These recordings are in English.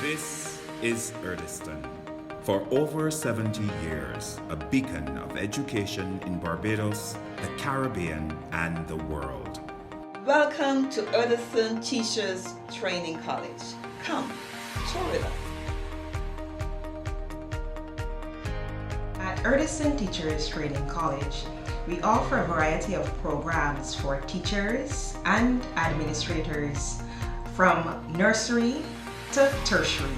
This is Erdiston. For over 70 years, a beacon of education in Barbados, the Caribbean, and the world. Welcome to Erdiston Teachers Training College. Come, tour with us. At Erdiston Teachers Training College, we offer a variety of programs for teachers and administrators from nursery to tertiary.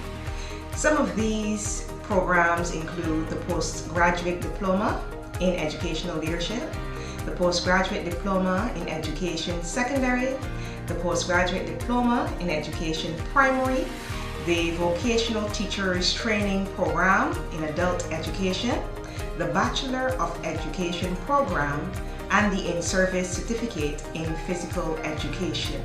Some of these programs include the postgraduate diploma in educational leadership, the postgraduate diploma in education secondary, the postgraduate diploma in education primary, the vocational teachers training program in adult education, the Bachelor of Education program, and the in-service certificate in physical education.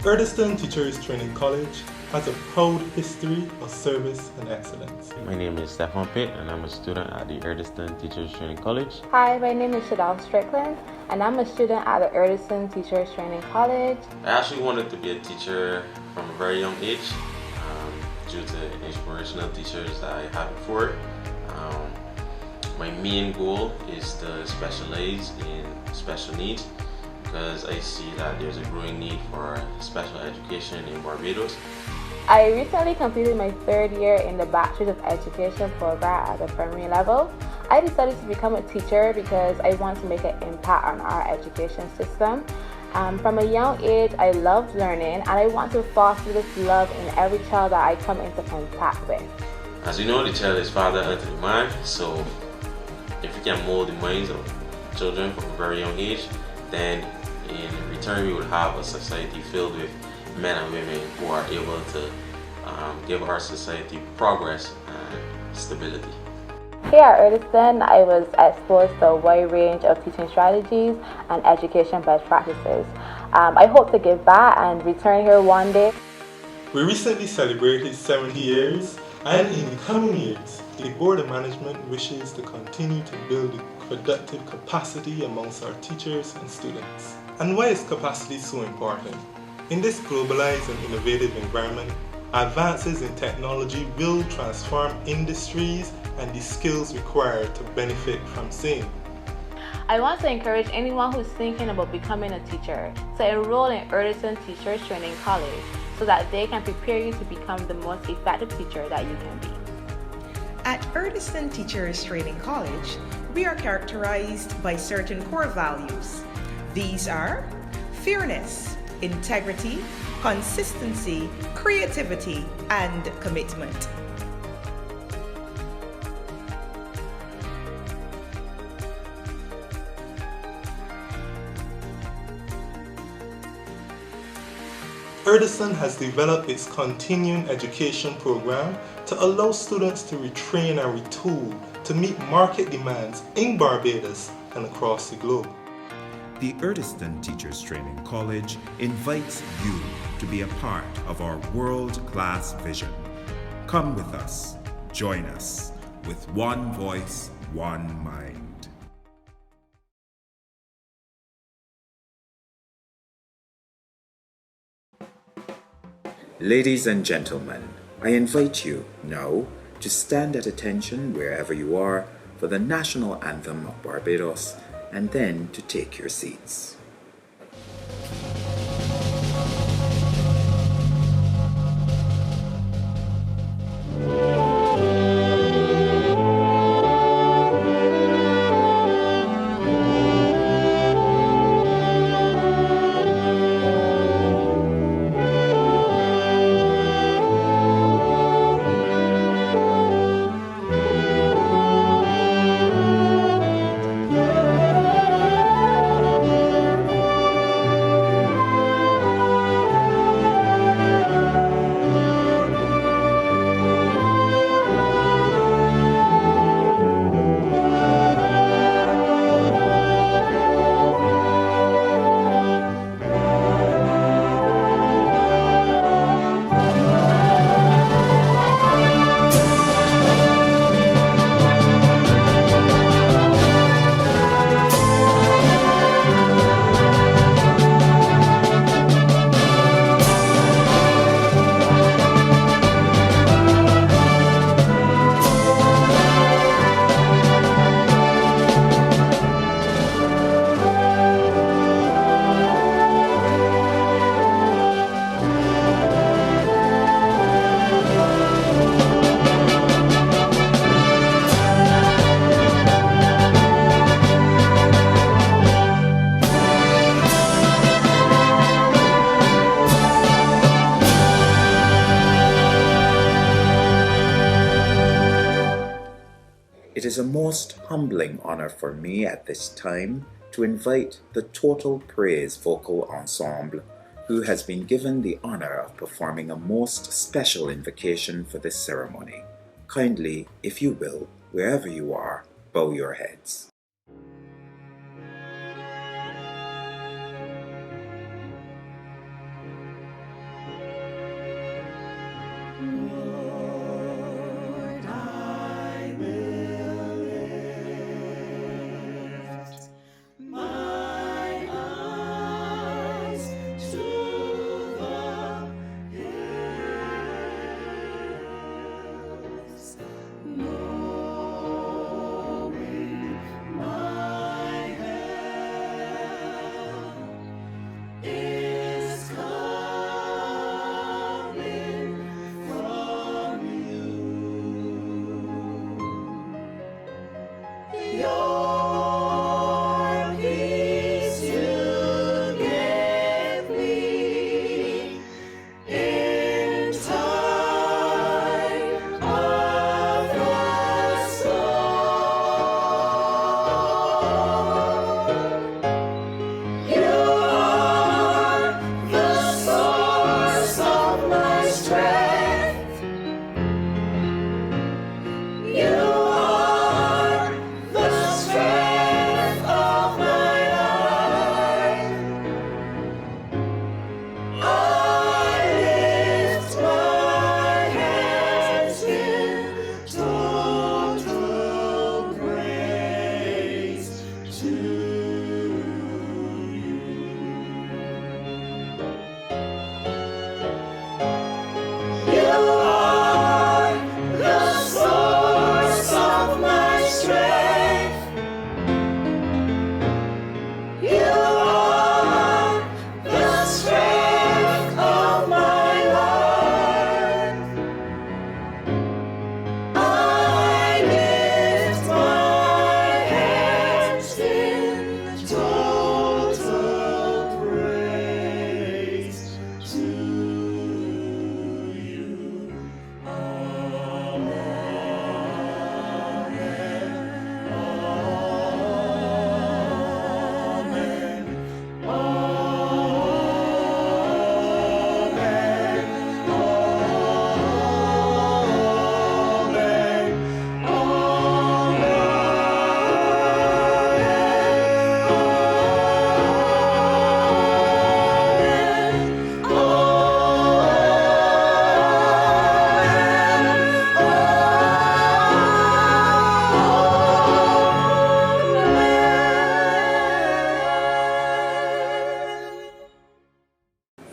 Erdiston Teachers Training College has a proud history of service and excellence. My name is Stefan Pitt and I'm a student at the Erdiston Teachers Training College. Hi, my name is Shadal Strickland and I'm a student at the Erdiston Teachers Training College. I actually wanted to be a teacher from a very young age due to inspirational teachers that I had before. My main goal is to specialize in special needs because I see that there's a growing need for special education in Barbados. I recently completed my third year in the Bachelor of Education program at the primary level. I decided to become a teacher because I want to make an impact on our education system. From a young age, I loved learning and I want to foster this love in every child that I come into contact with. As you know, the child is father unto the man, so if we can mold the minds of children from a very young age, then in return we would have a society filled with men and women who are able to give our society progress and stability. Here at Erdiston, I was exposed to a wide range of teaching strategies and education best practices. I hope to give back and return here one day. We recently celebrated 70 years, and in the coming years, the Board of Management wishes to continue to build productive capacity amongst our teachers and students. And why is capacity so important? In this globalized and innovative environment, advances in technology will transform industries and the skills required to benefit from same. I want to encourage anyone who's thinking about becoming a teacher to enroll in Erdiston Teachers Training College so that they can prepare you to become the most effective teacher that you can be. At Erdiston Teachers Training College, we are characterized by certain core values. These are fairness, integrity, consistency, creativity, and commitment. Erdiston has developed its continuing education program to allow students to retrain and retool to meet market demands in Barbados and across the globe. The Erdiston Teachers Training College invites you to be a part of our world-class vision. Come with us, join us, with one voice, one mind. Ladies and gentlemen, I invite you now to stand at attention wherever you are for the national anthem of Barbados and then to take your seats. It is a most humbling honor for me at this time to invite the Total Praise Vocal Ensemble, who has been given the honor of performing a most special invocation for this ceremony. Kindly, if you will, wherever you are, bow your heads.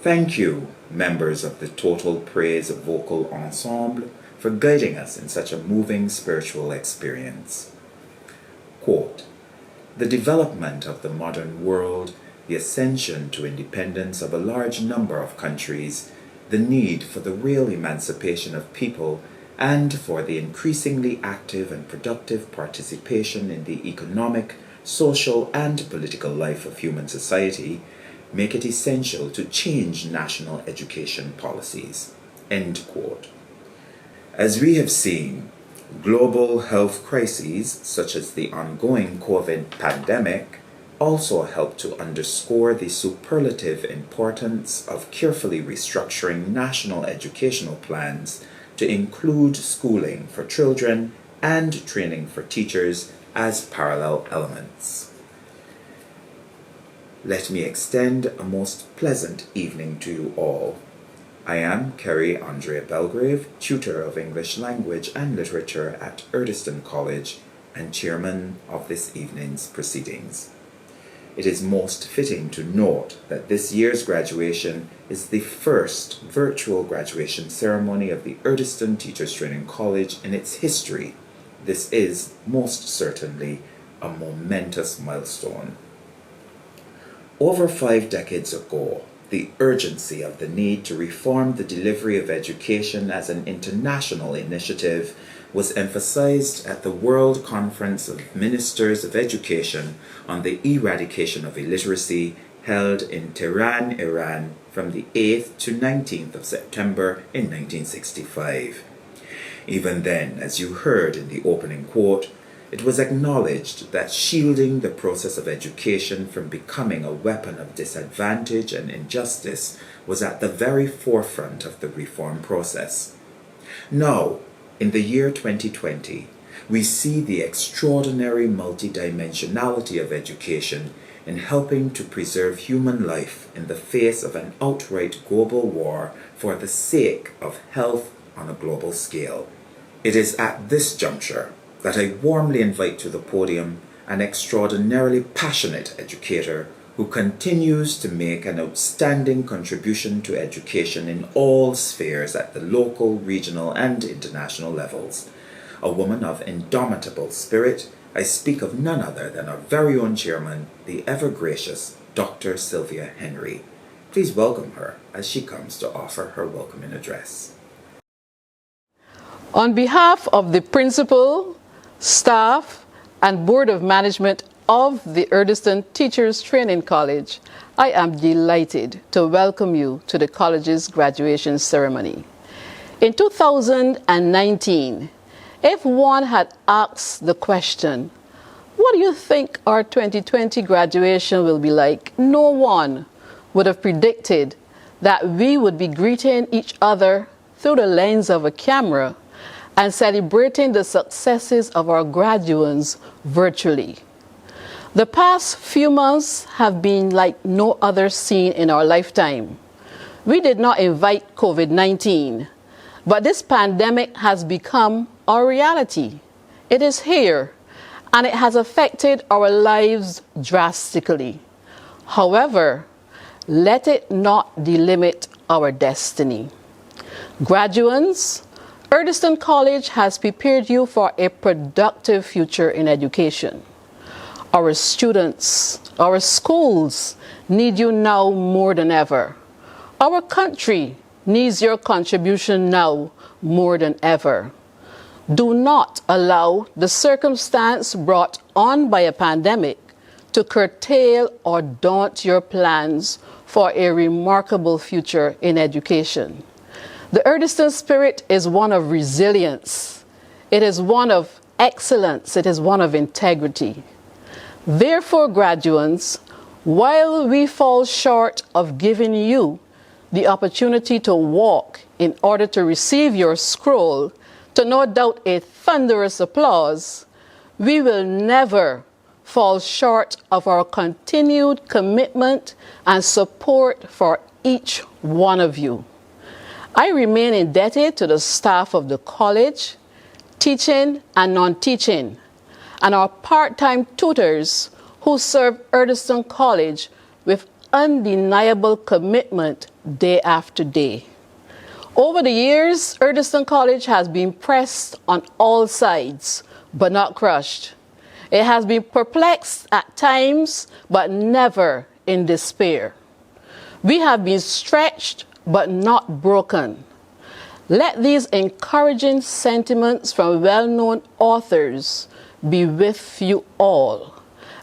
Thank you, members of the Total Praise Vocal Ensemble, for guiding us in such a moving spiritual experience. Quote, "The development of the modern world, the ascension to independence of a large number of countries, the need for the real emancipation of people, and for the increasingly active and productive participation in the economic, social, and political life of human society, make it essential to change national education policies." End quote. As we have seen, global health crises such as the ongoing COVID pandemic also help to underscore the superlative importance of carefully restructuring national educational plans to include schooling for children and training for teachers as parallel elements. Let me extend a most pleasant evening to you all. I am Kerry Andrea Belgrave, tutor of English Language and Literature at Erdiston College and chairman of this evening's proceedings. It is most fitting to note that this year's graduation is the first virtual graduation ceremony of the Erdiston Teachers Training College in its history. This is most certainly a momentous milestone. Over 5 decades ago, the urgency of the need to reform the delivery of education as an international initiative was emphasized at the World Conference of Ministers of Education on the Eradication of Illiteracy held in Tehran, Iran from the 8th to 19th of September in 1965. Even then, as you heard in the opening quote, it was acknowledged that shielding the process of education from becoming a weapon of disadvantage and injustice was at the very forefront of the reform process. Now, in the year 2020, we see the extraordinary multidimensionality of education in helping to preserve human life in the face of an outright global war for the sake of health on a global scale. It is at this juncture that I warmly invite to the podium an extraordinarily passionate educator who continues to make an outstanding contribution to education in all spheres at the local, regional, and international levels. A woman of indomitable spirit, I speak of none other than our very own chairman, the ever-gracious Dr. Sylvia Henry. Please welcome her as she comes to offer her welcoming address. On behalf of the principal, staff, and Board of Management of the Erdiston Teachers Training College, I am delighted to welcome you to the college's graduation ceremony. In 2019, if one had asked the question, what do you think our 2020 graduation will be like? No one would have predicted that we would be greeting each other through the lens of a camera and celebrating the successes of our graduates virtually. The past few months have been like no other seen in our lifetime. We did not invite COVID-19, but this pandemic has become our reality. It is here, and it has affected our lives drastically. However, let it not delimit our destiny. Graduates, Erdiston College has prepared you for a productive future in education. Our students, our schools need you now more than ever. Our country needs your contribution now more than ever. Do not allow the circumstance brought on by a pandemic to curtail or daunt your plans for a remarkable future in education. The Erdiston spirit is one of resilience. It is one of excellence. It is one of integrity. Therefore, graduates, while we fall short of giving you the opportunity to walk in order to receive your scroll, to no doubt a thunderous applause, we will never fall short of our continued commitment and support for each one of you. I remain indebted to the staff of the college, teaching and non-teaching, and our part-time tutors who serve Erdiston College with undeniable commitment day after day. Over the years, Erdiston College has been pressed on all sides, but not crushed. It has been perplexed at times, but never in despair. We have been stretched, but not broken. Let these encouraging sentiments from well-known authors be with you all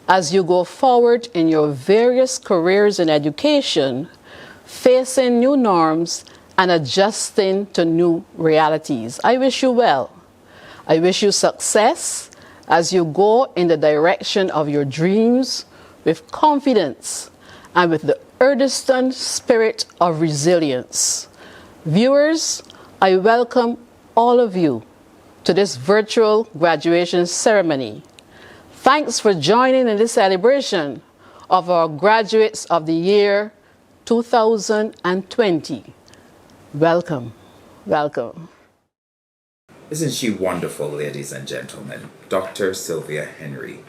as you go forward in your various careers in education, facing new norms and adjusting to new realities. I wish you well. I wish you success as you go in the direction of your dreams with confidence and with the Erdiston spirit of resilience. Viewers, I welcome all of you to this virtual graduation ceremony. Thanks for joining in this celebration of our graduates of the year 2020. Welcome, welcome. Isn't she wonderful, ladies and gentlemen? Dr. Sylvia Henry.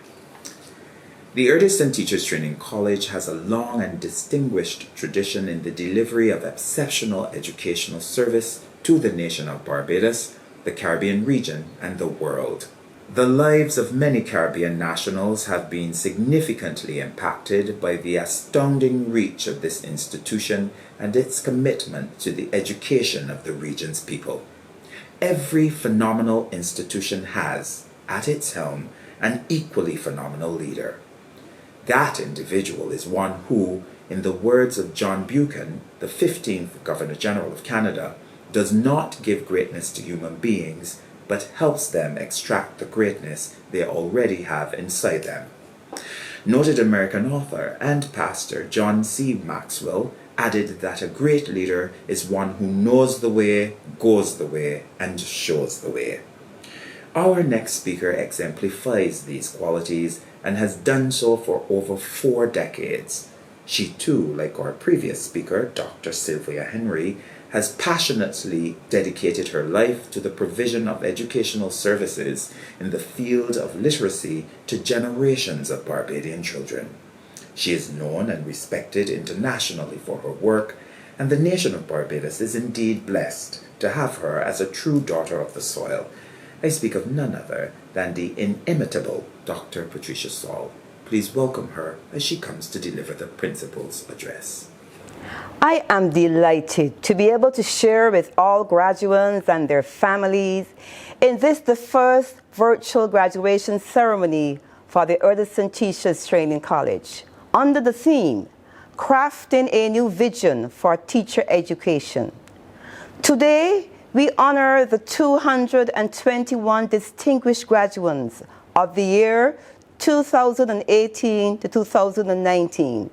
The Erdiston Teachers Training College has a long and distinguished tradition in the delivery of exceptional educational service to the nation of Barbados, the Caribbean region, and the world. The lives of many Caribbean nationals have been significantly impacted by the astounding reach of this institution and its commitment to the education of the region's people. Every phenomenal institution has, at its helm, an equally phenomenal leader. That individual is one who, in the words of John Buchan, the 15th Governor General of Canada, does not give greatness to human beings, but helps them extract the greatness they already have inside them. Noted American author and pastor John C. Maxwell added that a great leader is one who knows the way, goes the way, and shows the way. Our next speaker exemplifies these qualities and has done so for over 4 decades. She too, like our previous speaker, Dr. Sylvia Henry, has passionately dedicated her life to the provision of educational services in the field of literacy to generations of Barbadian children. She is known and respected internationally for her work, and the nation of Barbados is indeed blessed to have her as a true daughter of the soil. I speak of none other than the inimitable Dr. Patricia Saul. Please welcome her as she comes to deliver the principal's address. I am delighted to be able to share with all graduates and their families in this, the first virtual graduation ceremony for the Erdiston Teachers Training College, under the theme, Crafting a New Vision for Teacher Education. Today, we honor the 221 distinguished graduates of the year 2018 to 2019.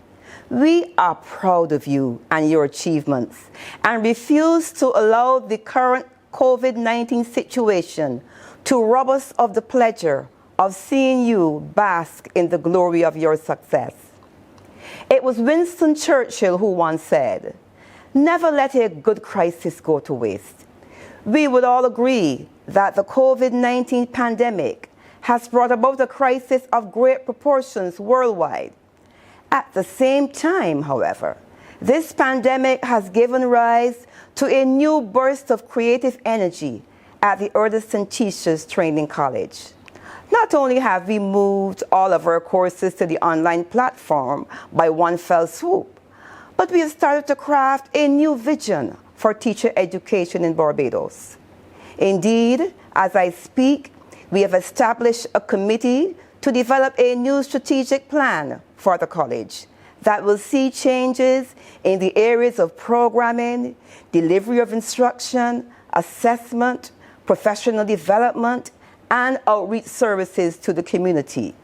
We are proud of you and your achievements and refuse to allow the current COVID-19 situation to rob us of the pleasure of seeing you bask in the glory of your success. It was Winston Churchill who once said, "Never let a good crisis go to waste." We would all agree that the COVID-19 pandemic has brought about a crisis of great proportions worldwide. At the same time, however, this pandemic has given rise to a new burst of creative energy at the Erdiston Teachers Training College. Not only have we moved all of our courses to the online platform by one fell swoop, but we have started to craft a new vision for teacher education in Barbados. Indeed, as I speak, we have established a committee to develop a new strategic plan for the college that will see changes in the areas of programming, delivery of instruction, assessment, professional development, and outreach services to the community.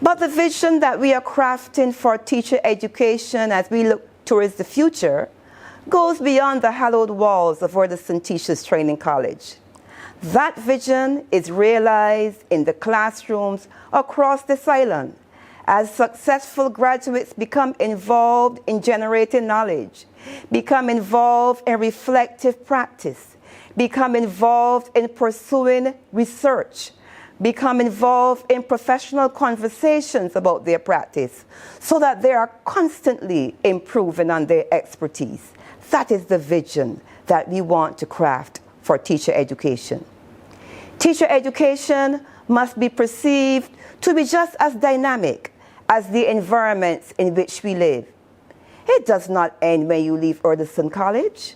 But the vision that we are crafting for teacher education as we look towards the future goes beyond the hallowed walls of Erdiston Teachers Training College. That vision is realized in the classrooms across this island as successful graduates become involved in generating knowledge, become involved in reflective practice, become involved in pursuing research, become involved in professional conversations about their practice so that they are constantly improving on their expertise. That is the vision that we want to craft for teacher education. Teacher education must be perceived to be just as dynamic as the environments in which we live. It does not end when you leave Erdiston College.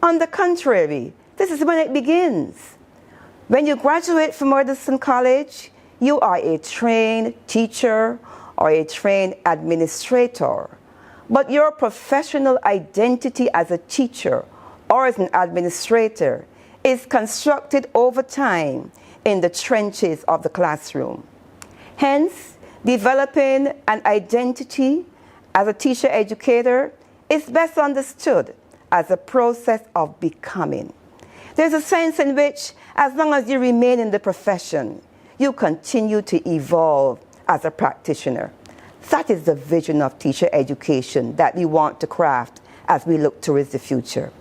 On the contrary, this is when it begins. When you graduate from Erdiston College, you are a trained teacher or a trained administrator. But your professional identity as a teacher or as an administrator is constructed over time in the trenches of the classroom. Hence, developing an identity as a teacher educator is best understood as a process of becoming. There's a sense in which, as long as you remain in the profession, you continue to evolve as a practitioner. That is the vision of teacher education that we want to craft as we look towards the future.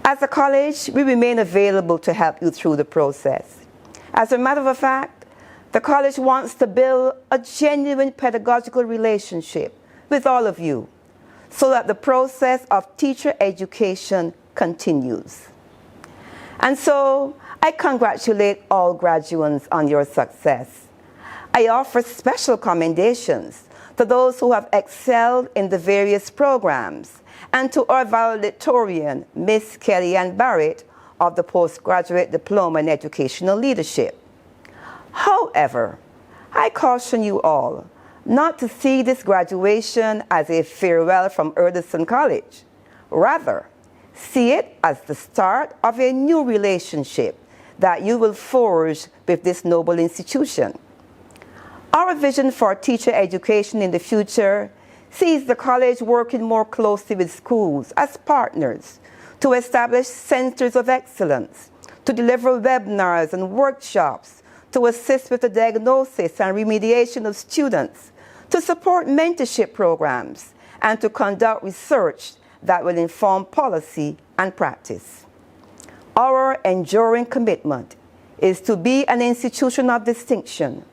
As a college, we remain available to help you through the process. As a matter of fact, the college wants to build a genuine pedagogical relationship with all of you so that the process of teacher education continues. And so, I congratulate all graduates on your success. I offer special commendations to those who have excelled in the various programs and to our valedictorian, Miss Kellyanne Barrett of the Postgraduate Diploma in Educational Leadership. However, I caution you all not to see this graduation as a farewell from Erdiston College. Rather, see it as the start of a new relationship that you will forge with this noble institution. Our vision for teacher education in the future sees the college working more closely with schools as partners to establish centers of excellence, to deliver webinars and workshops, to assist with the diagnosis and remediation of students, to support mentorship programs, and to conduct research that will inform policy and practice. Our enduring commitment is to be an institution of distinction,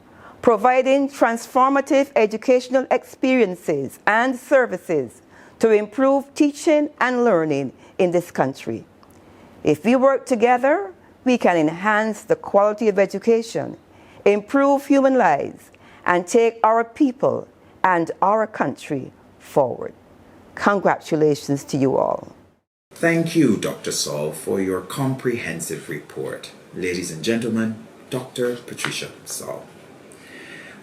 providing transformative educational experiences and services to improve teaching and learning in this country. If we work together, we can enhance the quality of education, improve human lives, and take our people and our country forward. Congratulations to you all. Thank you, Dr. Saul, for your comprehensive report. Ladies and gentlemen, Dr. Patricia Saul.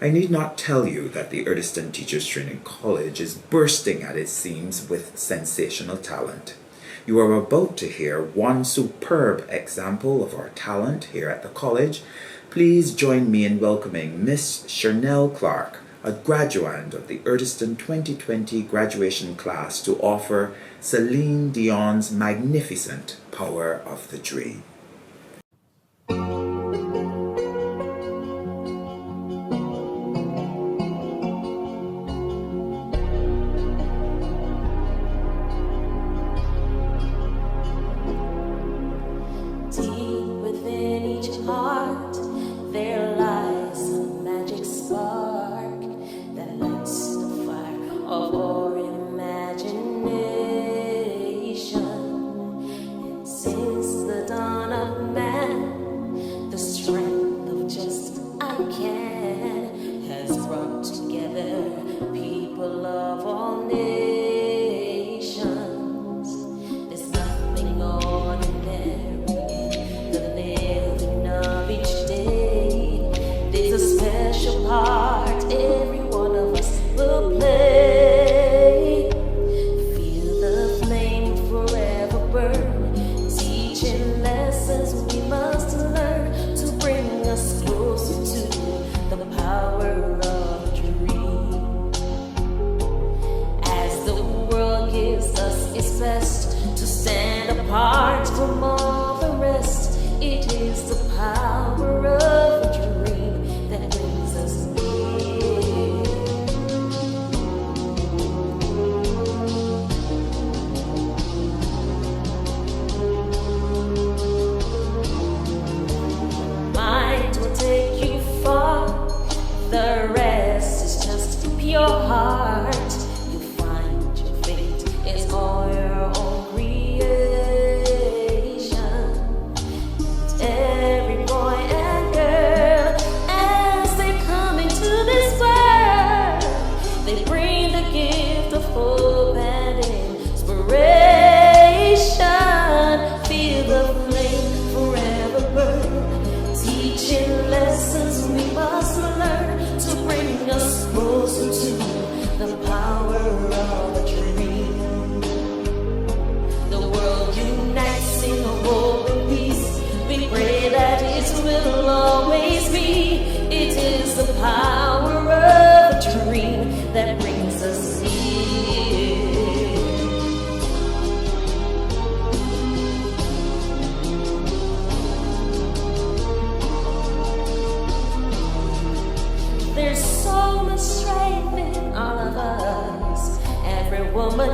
I need not tell you that the Erdiston Teachers Training College is bursting at its seams with sensational talent. You are about to hear one superb example of our talent here at the college. Please join me in welcoming Miss Chanel Clark, a graduate of the Erdiston 2020 graduation class, to offer Celine Dion's magnificent Power of the Dream.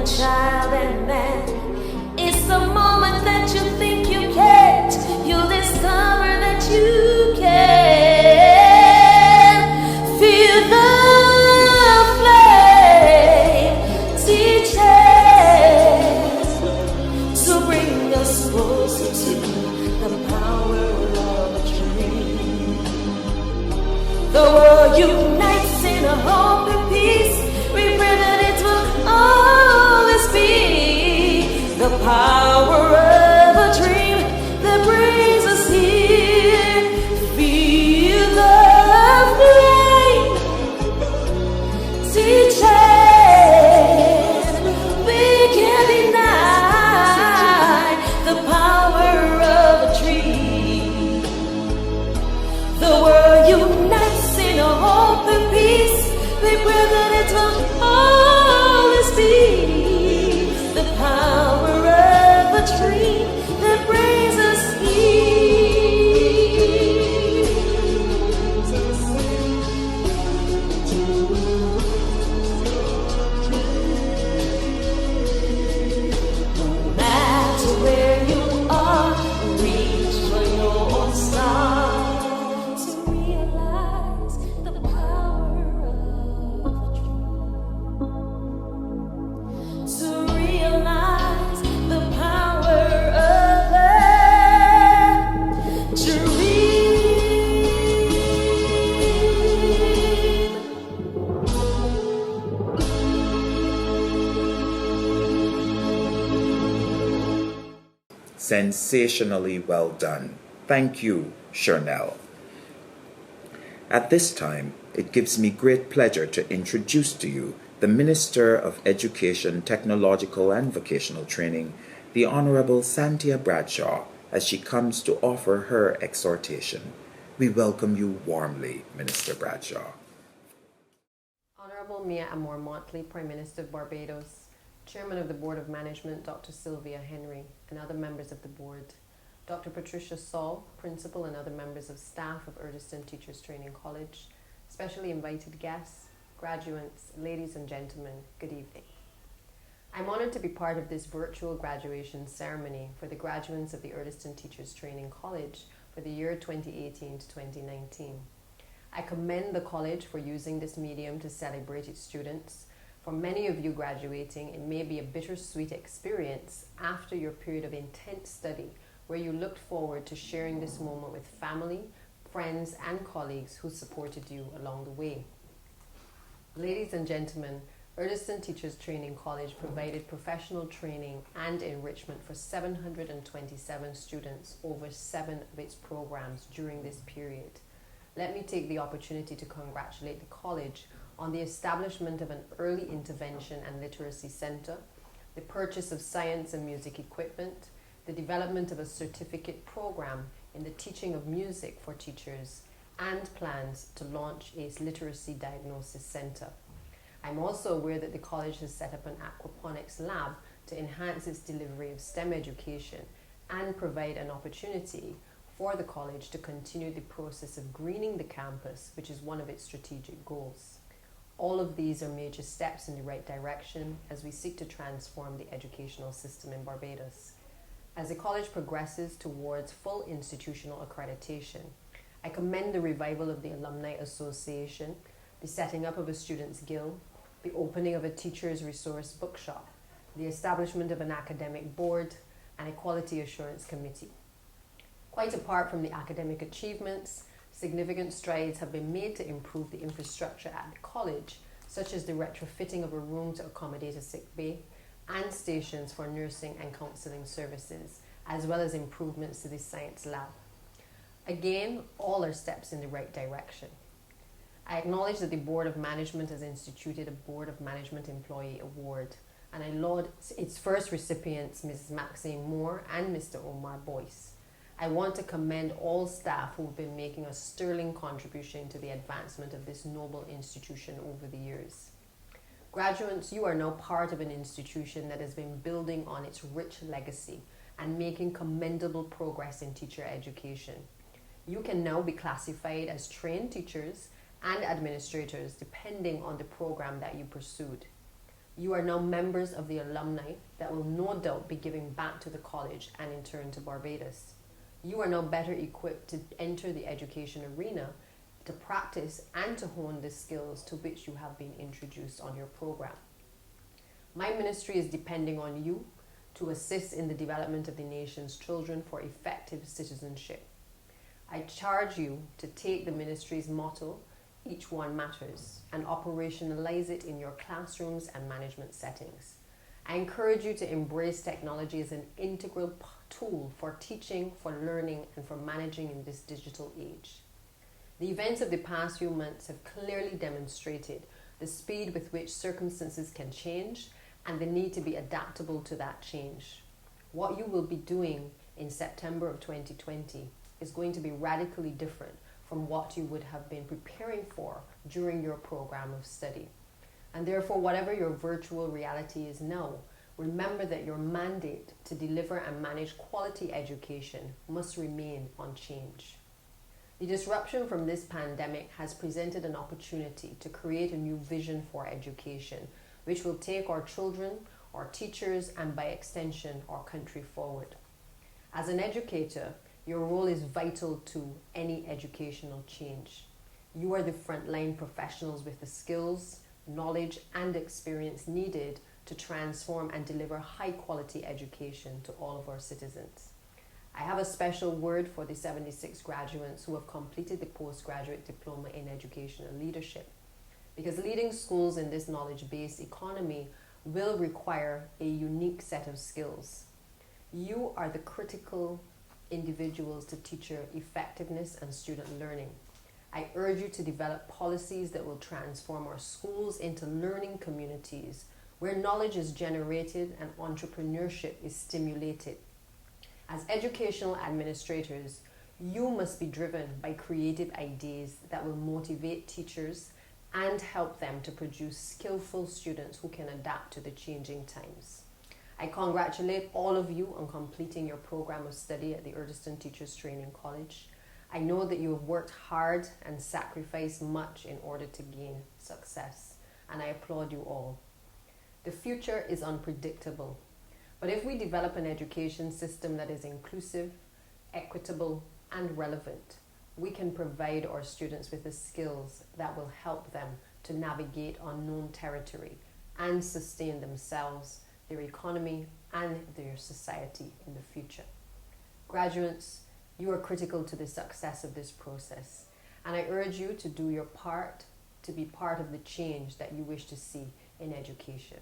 Child and man, it's the moment that you think you can't, you'll discover that you can. Feel the flame, teachers, to bring us closer to the power of a dream. The world unites in a hope and peace. We pray that it will always be. Sensationally well done. Thank you, Chernell. At this time, it gives me great pleasure to introduce to you the Minister of Education, Technological and Vocational Training, the Honorable Santia Bradshaw, as she comes to offer her exhortation. We welcome you warmly, Minister Bradshaw. Honorable Mia Amor Motley, Prime Minister of Barbados, Chairman of the Board of Management, Dr. Sylvia Henry, and other members of the board, Dr. Patricia Saul, Principal and other members of staff of Erdiston Teachers Training College, specially invited guests, graduates, ladies and gentlemen, good evening. I'm honored to be part of this virtual graduation ceremony for the graduates of the Erdiston Teachers Training College for the year 2018 to 2019. I commend the college for using this medium to celebrate its students. For many of you graduating, it may be a bittersweet experience after your period of intense study where you looked forward to sharing this moment with family, friends and colleagues who supported you along the way. Ladies and gentlemen, Erdiston Teachers Training College provided professional training and enrichment for 727 students over 7 of its programs during this period. Let me take the opportunity to congratulate the college on the establishment of an early intervention and literacy center, the purchase of science and music equipment, the development of a certificate program in the teaching of music for teachers, and plans to launch a literacy diagnosis center. I'm also aware that the college has set up an aquaponics lab to enhance its delivery of STEM education and provide an opportunity for the college to continue the process of greening the campus, which is one of its strategic goals. All of these are major steps in the right direction as we seek to transform the educational system in Barbados. As the college progresses towards full institutional accreditation, I commend the revival of the Alumni Association, the setting up of a Students' Guild, the opening of a Teachers' Resource Bookshop, the establishment of an academic board, and a Quality Assurance Committee. Quite apart from the academic achievements, significant strides have been made to improve the infrastructure at the college, such as the retrofitting of a room to accommodate a sick bay and stations for nursing and counselling services, as well as improvements to the science lab. Again, all are steps in the right direction. I acknowledge that the Board of Management has instituted a Board of Management Employee Award, and I laud its first recipients, Mrs. Maxine Moore and Mr. Omar Boyce. I want to commend all staff who have been making a sterling contribution to the advancement of this noble institution over the years. Graduates, you are now part of an institution that has been building on its rich legacy and making commendable progress in teacher education. You can now be classified as trained teachers and administrators depending on the program that you pursued. You are now members of the alumni that will no doubt be giving back to the college and in turn to Barbados. You are now better equipped to enter the education arena, to practice and to hone the skills to which you have been introduced on your program. My ministry is depending on you to assist in the development of the nation's children for effective citizenship. I charge you to take the ministry's motto, "Each one matters," and operationalize it in your classrooms and management settings. I encourage you to embrace technology as an integral tool for teaching, for learning, and for managing in this digital age. The events of the past few months have clearly demonstrated the speed with which circumstances can change and the need to be adaptable to that change. What you will be doing in September of 2020 is going to be radically different from what you would have been preparing for during your program of study. And therefore, whatever your virtual reality is now, remember that your mandate to deliver and manage quality education must remain unchanged. The disruption from this pandemic has presented an opportunity to create a new vision for education, which will take our children, our teachers, and by extension, our country forward. As an educator, your role is vital to any educational change. You are the frontline professionals with the skills, knowledge, and experience needed to transform and deliver high-quality education to all of our citizens. I have a special word for the 76 graduates who have completed the postgraduate diploma in educational leadership, because leading schools in this knowledge-based economy will require a unique set of skills. You are the critical individuals to teacher effectiveness and student learning. I urge you to develop policies that will transform our schools into learning communities where knowledge is generated and entrepreneurship is stimulated. As educational administrators, you must be driven by creative ideas that will motivate teachers and help them to produce skillful students who can adapt to the changing times. I congratulate all of you on completing your program of study at the Erdiston Teachers Training College. I know that you have worked hard and sacrificed much in order to gain success, and I applaud you all. The future is unpredictable, but if we develop an education system that is inclusive, equitable, and relevant, we can provide our students with the skills that will help them to navigate unknown territory and sustain themselves, their economy, and their society in the future. Graduates, you are critical to the success of this process, and I urge you to do your part to be part of the change that you wish to see in education.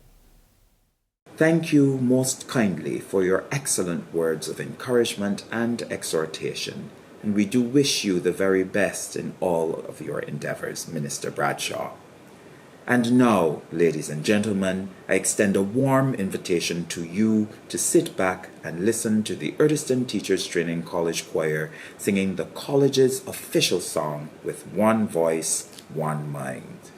Thank you most kindly for your excellent words of encouragement and exhortation, and we do wish you the very best in all of your endeavors, Minister Bradshaw. And now, ladies and gentlemen, I extend a warm invitation to you to sit back and listen to the Erdiston Teachers Training College Choir singing the college's official song with one voice, one mind.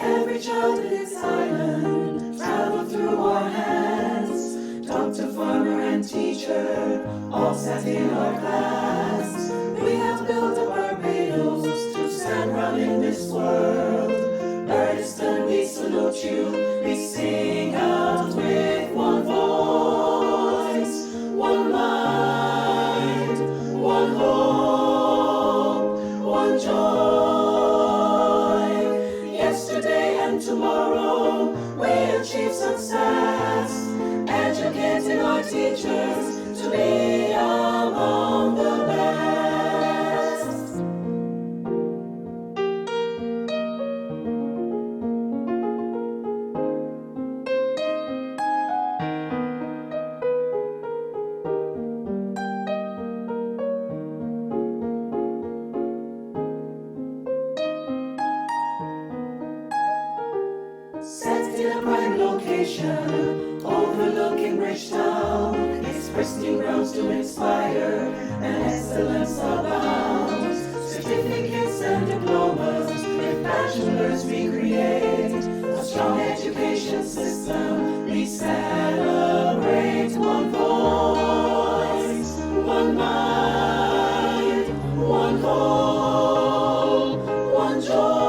Every child in this island traveled through our hands. Doctor, farmer, and teacher all sat in our class. We have built a Barbados to stand round in this world. Erdiston, we salute you. We sing out with one voice, one mind, one hope, one joy. Tomorrow we achieve success, educating our teachers to be among the best. Set in a prime location, overlooking Bridgetown, its pristine grounds to inspire, and excellence abounds. Certificates and diplomas, with bachelors we create, a strong education system we celebrate. One voice, one mind, one hope, one joy.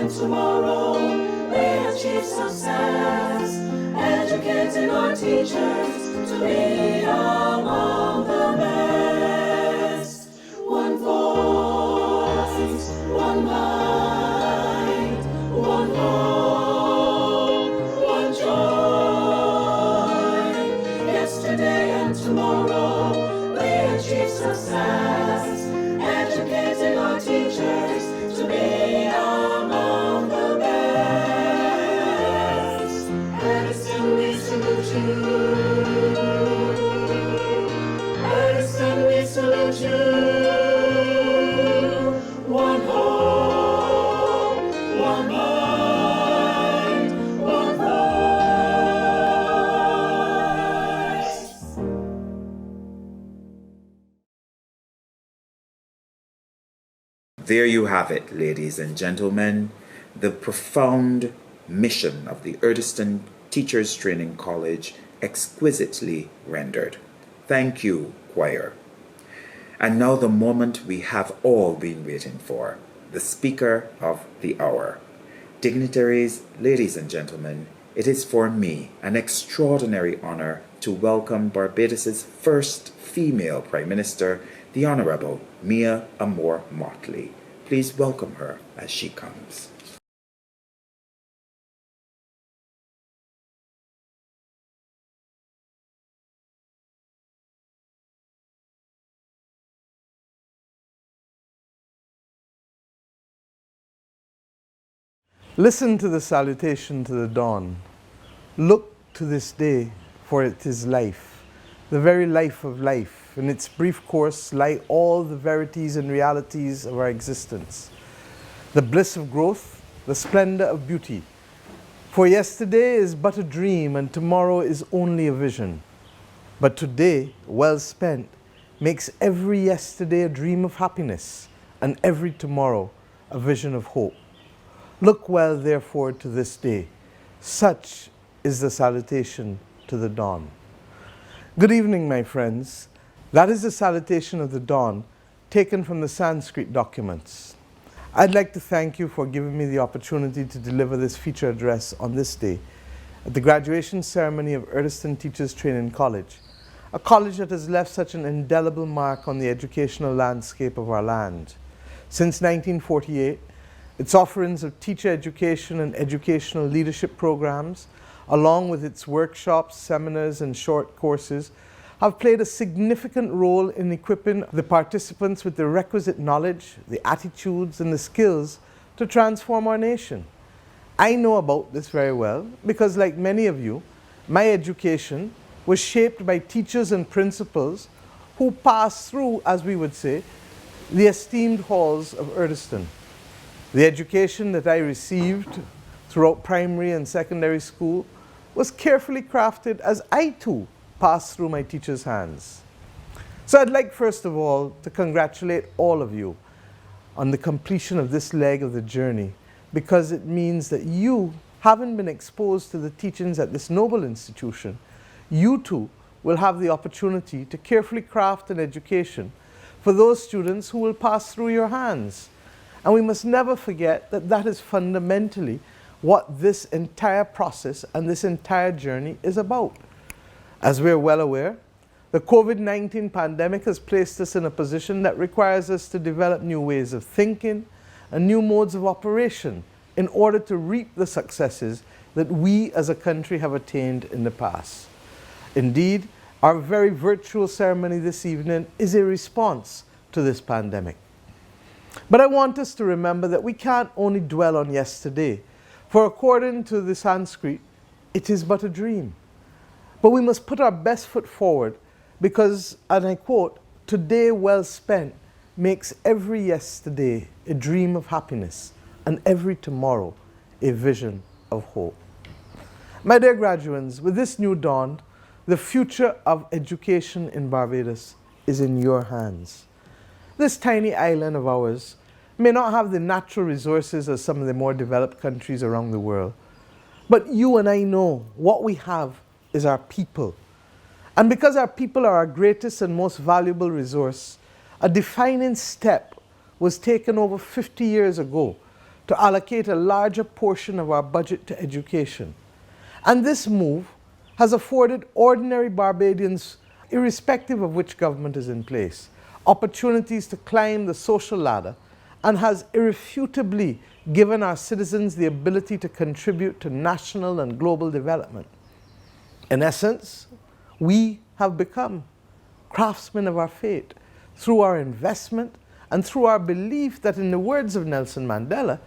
Tomorrow we achieve success, educating our teachers to be among the best. One voice, one mind, one hope, one joy. Yesterday and tomorrow we achieve success, educating our teachers to be among the best. Erdiston, we salute you. Erdiston, we salute you. One hope, one mind, one voice. There you have it, ladies and gentlemen, the profound mission of the Erdiston Teachers Training College, exquisitely rendered. Thank you, choir. And now the moment we have all been waiting for, the speaker of the hour. Dignitaries, ladies and gentlemen, it is for me an extraordinary honor to welcome Barbados's first female Prime Minister, the Honorable Mia Amor Motley. Please welcome her as she comes. Listen to the salutation to the dawn. Look to this day, for it is life, the very life of life. In its brief course lie all the verities and realities of our existence. The bliss of growth, the splendor of beauty. For yesterday is but a dream, and tomorrow is only a vision. But today, well spent, makes every yesterday a dream of happiness, and every tomorrow a vision of hope. Look well, therefore, to this day. Such is the salutation to the dawn. Good evening, my friends. That is the salutation of the dawn, taken from the Sanskrit documents. I'd like to thank you for giving me the opportunity to deliver this feature address on this day at the graduation ceremony of Erdiston Teachers Training College, a college that has left such an indelible mark on the educational landscape of our land. Since 1948, its offerings of teacher education and educational leadership programs, along with its workshops, seminars, and short courses, have played a significant role in equipping the participants with the requisite knowledge, the attitudes, and the skills to transform our nation. I know about this very well because, like many of you, my education was shaped by teachers and principals who passed through, as we would say, the esteemed halls of Erdiston. The education that I received throughout primary and secondary school was carefully crafted as I too passed through my teacher's hands. So I'd like first of all to congratulate all of you on the completion of this leg of the journey, because it means that you, having been exposed to the teachings at this noble institution, you too will have the opportunity to carefully craft an education for those students who will pass through your hands. And we must never forget that that is fundamentally what this entire process and this entire journey is about. As we're well aware, the COVID-19 pandemic has placed us in a position that requires us to develop new ways of thinking and new modes of operation in order to reap the successes that we as a country have attained in the past. Indeed, our very virtual ceremony this evening is a response to this pandemic. But I want us to remember that we can't only dwell on yesterday, for according to the Sanskrit, it is but a dream. But we must put our best foot forward because, and I quote, "Today well spent makes every yesterday a dream of happiness and every tomorrow a vision of hope." My dear graduates, with this new dawn, the future of education in Barbados is in your hands. This tiny island of ours may not have the natural resources of some of the more developed countries around the world, but you and I know what we have is our people. And because our people are our greatest and most valuable resource, a defining step was taken over 50 years ago to allocate a larger portion of our budget to education. And this move has afforded ordinary Barbadians, irrespective of which government is in place, opportunities to climb the social ladder, and has irrefutably given our citizens the ability to contribute to national and global development. In essence, we have become craftsmen of our fate through our investment and through our belief that, in the words of Nelson Mandela,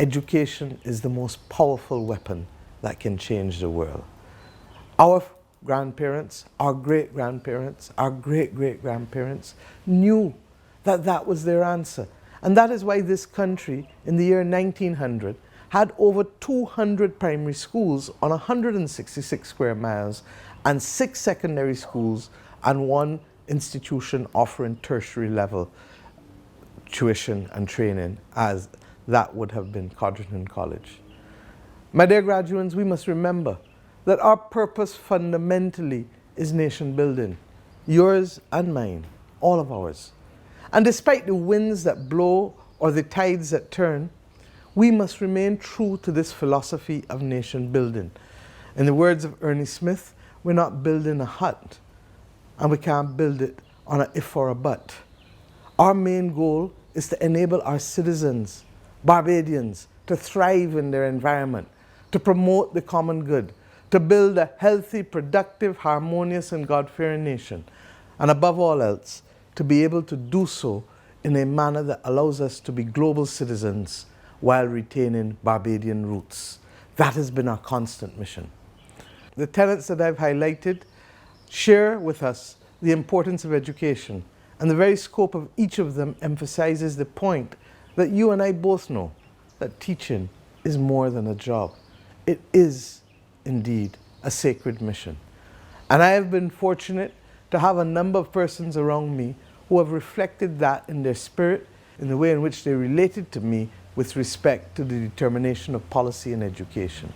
education is the most powerful weapon that can change the world. Our grandparents, our great-grandparents, our great-great-grandparents knew that that was their answer. And that is why this country, in the year 1900, had over 200 primary schools on 166 square miles and 6 secondary schools and 1 institution offering tertiary level tuition and training, as that would have been Codrington College. My dear graduates, we must remember that our purpose fundamentally is nation building, yours and mine, all of ours. And despite the winds that blow or the tides that turn, we must remain true to this philosophy of nation building. In the words of Ernie Smith, we're not building a hut, and we can't build it on an if or a but. Our main goal is to enable our citizens, Barbadians, to thrive in their environment, to promote the common good, to build a healthy, productive, harmonious, and God-fearing nation, and above all else, to be able to do so in a manner that allows us to be global citizens while retaining Barbadian roots. That has been our constant mission. The tenets that I've highlighted share with us the importance of education, and the very scope of each of them emphasizes the point that you and I both know, that teaching is more than a job. It is indeed a sacred mission. And I have been fortunate to have a number of persons around me who have reflected that in their spirit, in the way in which they related to me with respect to the determination of policy and education.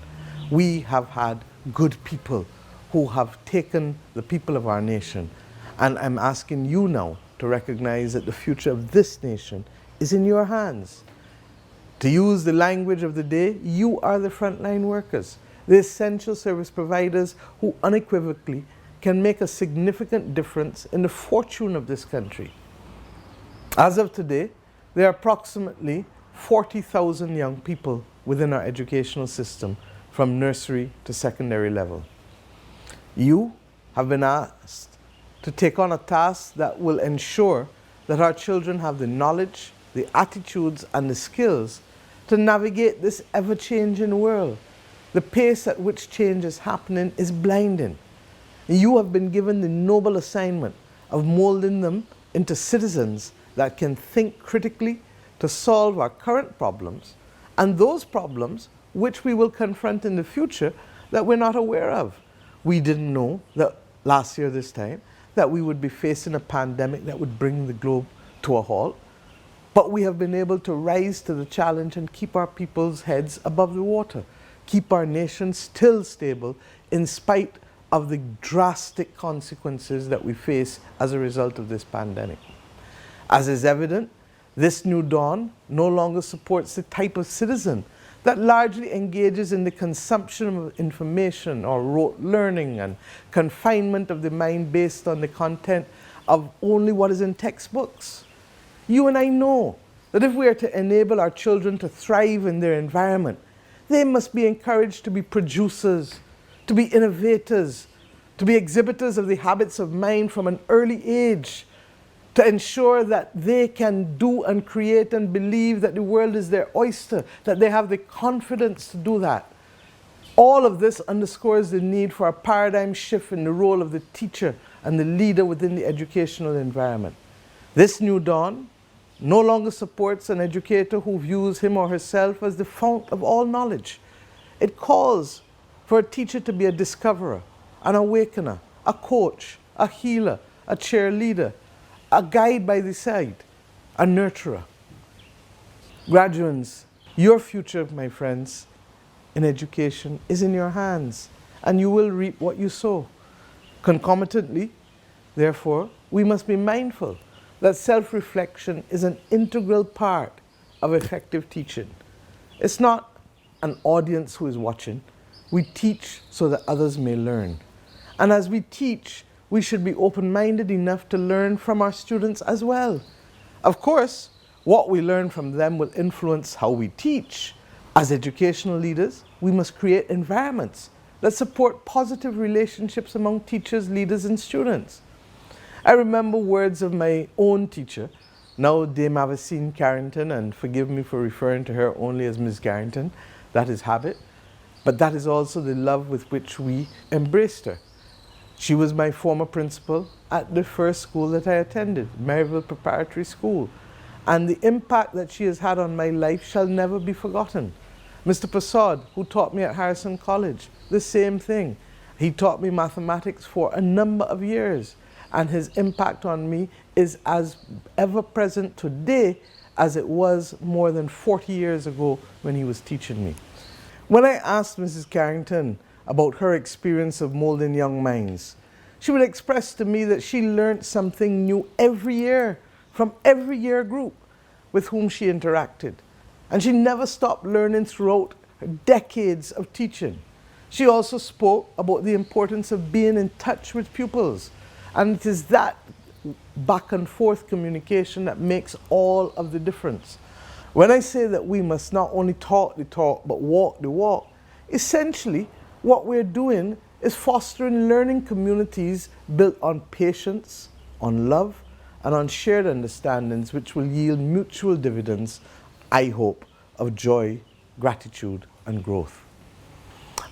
We have had good people who have taken the people of our nation, and I'm asking you now to recognize that the future of this nation is in your hands. To use the language of the day, you are the frontline workers, the essential service providers who unequivocally can make a significant difference in the fortune of this country. As of today, there are approximately 40,000 young people within our educational system from nursery to secondary level. You have been asked to take on a task that will ensure that our children have the knowledge, the attitudes, and the skills to navigate this ever-changing world. The pace at which change is happening is blinding. You have been given the noble assignment of molding them into citizens that can think critically to solve our current problems and those problems which we will confront in the future that we're not aware of. We didn't know that last year this time that we would be facing a pandemic that would bring the globe to a halt, but we have been able to rise to the challenge and keep our people's heads above the water, keep our nation still stable in spite of the drastic consequences that we face as a result of this pandemic. As is evident, this new dawn no longer supports the type of citizen that largely engages in the consumption of information or rote learning and confinement of the mind based on the content of only what is in textbooks. You and I know that if we are to enable our children to thrive in their environment, they must be encouraged to be producers, to be innovators, to be exhibitors of the habits of mind from an early age, to ensure that they can do and create and believe that the world is their oyster, that they have the confidence to do that. All of this underscores the need for a paradigm shift in the role of the teacher and the leader within the educational environment. This new dawn no longer supports an educator who views him or herself as the fount of all knowledge. It calls for a teacher to be a discoverer, an awakener, a coach, a healer, a cheerleader, a guide by the side, a nurturer. Graduates, your future, my friends, in education is in your hands, and you will reap what you sow. Concomitantly, therefore, we must be mindful that self-reflection is an integral part of effective teaching. It's not an audience who is watching. We teach so that others may learn. And as we teach, we should be open-minded enough to learn from our students as well. Of course, what we learn from them will influence how we teach. As educational leaders, we must create environments that support positive relationships among teachers, leaders, and students. I remember words of my own teacher, now Dame Avicine Carrington, and forgive me for referring to her only as Ms. Carrington, that is habit, but that is also the love with which we embraced her. She was my former principal at the first school that I attended, Maryville Preparatory School, and the impact that she has had on my life shall never be forgotten. Mr. Prasad, who taught me at Harrison College, the same thing. He taught me mathematics for a number of years, and his impact on me is as ever present today as it was more than 40 years ago when he was teaching me. When I asked Mrs. Carrington about her experience of molding young minds, she would express to me that she learned something new every year from every year group with whom she interacted. And she never stopped learning throughout her decades of teaching. She also spoke about the importance of being in touch with pupils. And it is that back and forth communication that makes all of the difference. When I say that we must not only talk the talk but walk the walk, essentially what we're doing is fostering learning communities built on patience, on love, and on shared understandings which will yield mutual dividends, I hope, of joy, gratitude, and growth.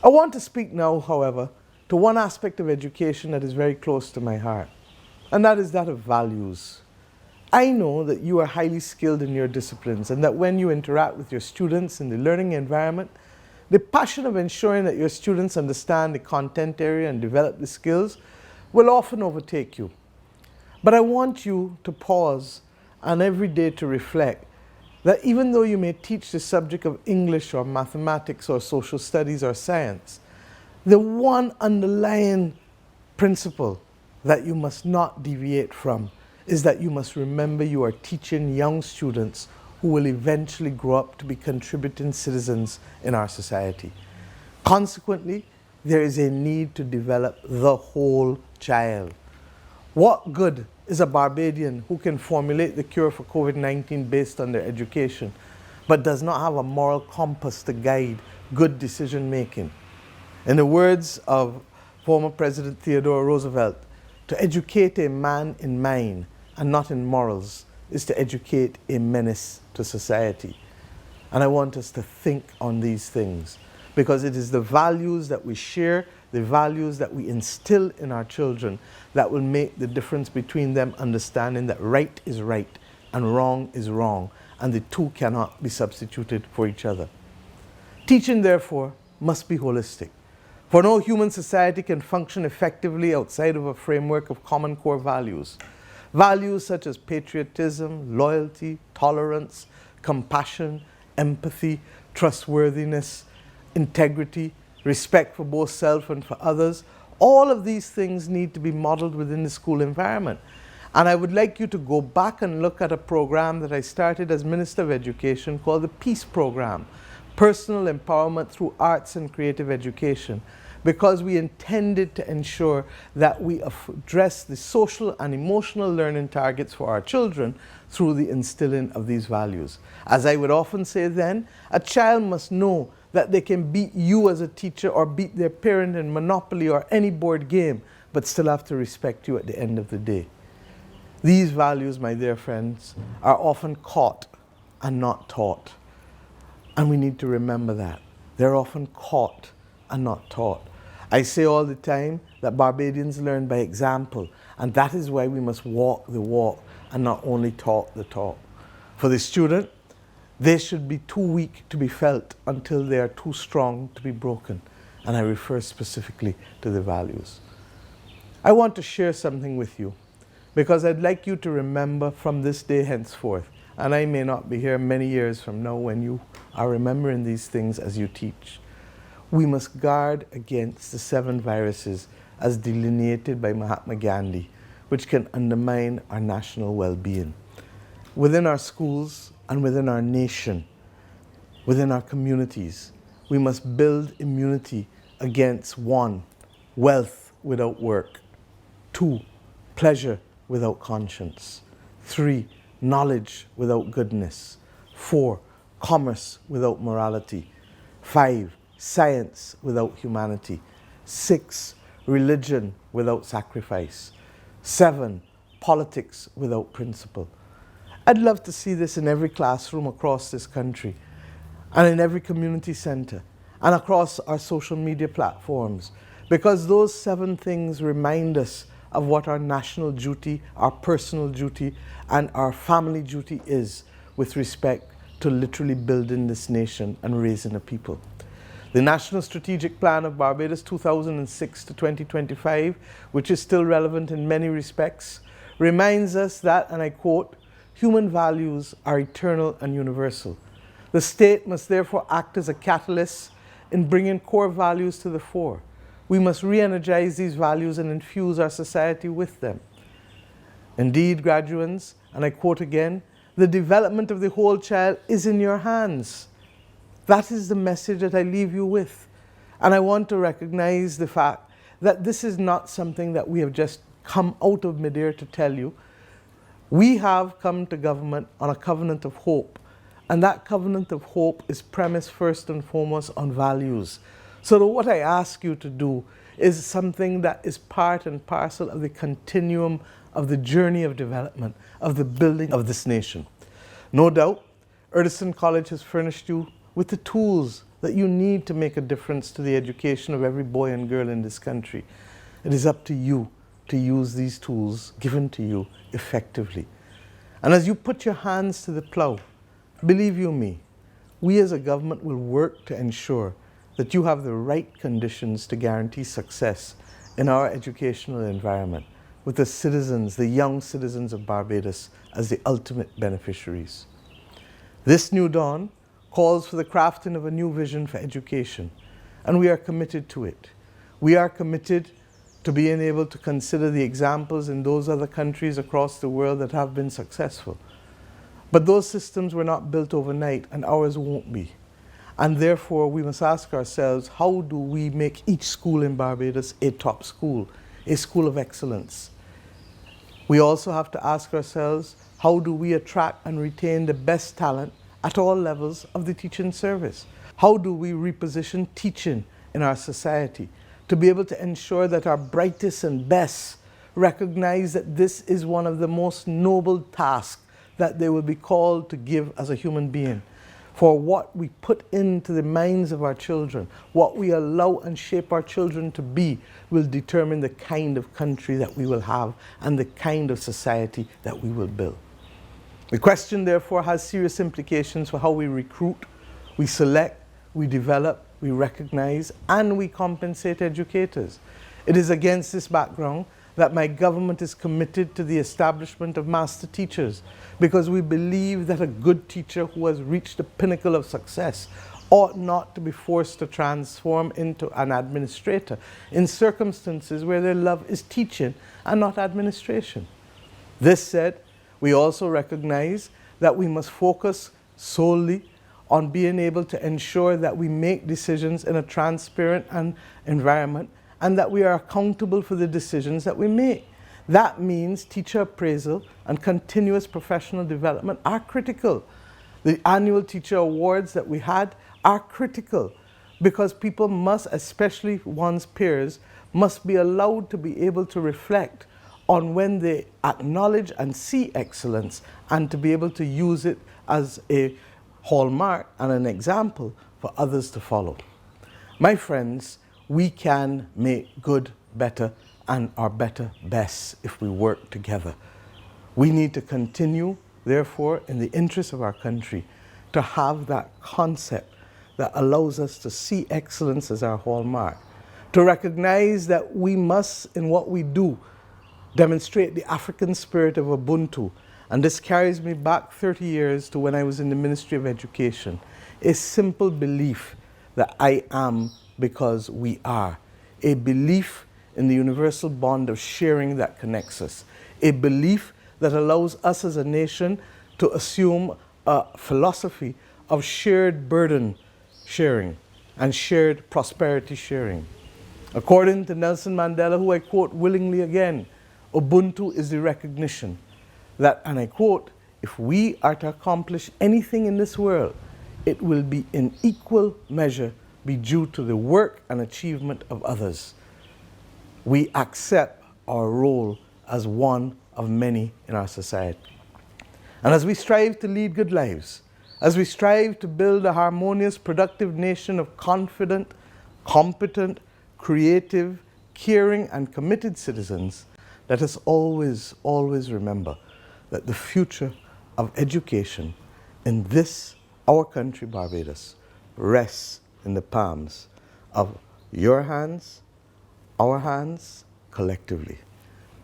I want to speak now, however, to one aspect of education that is very close to my heart, and that is that of values. I know that you are highly skilled in your disciplines and that when you interact with your students in the learning environment, the passion of ensuring that your students understand the content area and develop the skills will often overtake you. But I want you to pause and every day to reflect that even though you may teach the subject of English or mathematics or social studies or science, the one underlying principle that you must not deviate from is that you must remember you are teaching young students who will eventually grow up to be contributing citizens in our society. Consequently, there is a need to develop the whole child. What good is a Barbadian who can formulate the cure for COVID-19 based on their education, but does not have a moral compass to guide good decision making? In the words of former President Theodore Roosevelt, to educate a man in mind and not in morals is to educate a menace to society. And I want us to think on these things because it is the values that we share, the values that we instill in our children that will make the difference between them understanding that right is right and wrong is wrong, and the two cannot be substituted for each other. Teaching, therefore, must be holistic. For no human society can function effectively outside of a framework of common core values. Values such as patriotism, loyalty, tolerance, compassion, empathy, trustworthiness, integrity, respect for both self and for others. All of these things need to be modeled within the school environment. And I would like you to go back and look at a program that I started as Minister of Education called the Peace Program, Personal Empowerment through Arts and Creative Education, because we intended to ensure that we address the social and emotional learning targets for our children through the instilling of these values. As I would often say then, a child must know that they can beat you as a teacher or beat their parent in Monopoly or any board game, but still have to respect you at the end of the day. These values, my dear friends, are often caught and not taught. And we need to remember that. They're often caught and not taught. I say all the time that Barbadians learn by example, and that is why we must walk the walk and not only talk the talk. For the student, they should be too weak to be felt until they are too strong to be broken. And I refer specifically to the values. I want to share something with you because I'd like you to remember from this day henceforth, and I may not be here many years from now when you are remembering these things as you teach. We must guard against the 7 viruses as delineated by Mahatma Gandhi, which can undermine our national well-being. Within our schools and within our nation, within our communities, we must build immunity against 1, wealth without work, 2, pleasure without conscience, 3, knowledge without goodness, 4, commerce without morality, 5, science without humanity, 6, religion without sacrifice, 7, politics without principle. I'd love to see this in every classroom across this country and in every community center and across our social media platforms, because those 7 things remind us of what our national duty, our personal duty, and our family duty is with respect to literally building this nation and raising a people. The National Strategic Plan of Barbados 2006 to 2025, which is still relevant in many respects, reminds us that, and I quote, human values are eternal and universal. The state must therefore act as a catalyst in bringing core values to the fore. We must re-energize these values and infuse our society with them. Indeed, graduates, and I quote again, the development of the whole child is in your hands. That is the message that I leave you with. And I want to recognize the fact that this is not something that we have just come out of midair to tell you, we have come to government on a covenant of hope. And that covenant of hope is premised first and foremost on values. So what I ask you to do is something that is part and parcel of the continuum of the journey of development, of the building of this nation. No doubt, Erdiston College has furnished you with the tools that you need to make a difference to the education of every boy and girl in this country. It is up to you to use these tools given to you effectively. And as you put your hands to the plow, believe you me, we as a government will work to ensure that you have the right conditions to guarantee success in our educational environment, with the citizens, the young citizens of Barbados, as the ultimate beneficiaries. This new dawn calls for the crafting of a new vision for education, and we are committed to it. We are committed to being able to consider the examples in those other countries across the world that have been successful. But those systems were not built overnight, and ours won't be. And therefore, we must ask ourselves, how do we make each school in Barbados a top school, a school of excellence? We also have to ask ourselves, how do we attract and retain the best talent at all levels of the teaching service? How do we reposition teaching in our society to be able to ensure that our brightest and best recognize that this is one of the most noble tasks that they will be called to give as a human being? For what we put into the minds of our children, what we allow and shape our children to be, will determine the kind of country that we will have and the kind of society that we will build. The question, therefore, has serious implications for how we recruit, we select, we develop, we recognize, and we compensate educators. It is against this background that my government is committed to the establishment of master teachers, because we believe that a good teacher who has reached the pinnacle of success ought not to be forced to transform into an administrator in circumstances where their love is teaching and not administration. This said, we also recognize that we must focus solely on being able to ensure that we make decisions in a transparent environment, and that we are accountable for the decisions that we make. That means teacher appraisal and continuous professional development are critical. The annual teacher awards that we had are critical, because people must, especially one's peers, must be allowed to be able to reflect on when they acknowledge and see excellence, and to be able to use it as a hallmark and an example for others to follow. My friends, we can make good better and our better best if we work together. We need to continue, therefore, in the interest of our country, to have that concept that allows us to see excellence as our hallmark, to recognize that we must, in what we do, demonstrate the African spirit of Ubuntu. And this carries me back 30 years to when I was in the Ministry of Education. A simple belief that I am because we are. A belief in the universal bond of sharing that connects us. A belief that allows us as a nation to assume a philosophy of shared burden sharing and shared prosperity sharing. According to Nelson Mandela, who I quote willingly again, Ubuntu is the recognition that, and I quote, if we are to accomplish anything in this world, it will be in equal measure be due to the work and achievement of others. We accept our role as one of many in our society. And as we strive to lead good lives, as we strive to build a harmonious, productive nation of confident, competent, creative, caring, and committed citizens, let us always, always remember that the future of education in this, our country, Barbados, rests in the palms of your hands, our hands, collectively.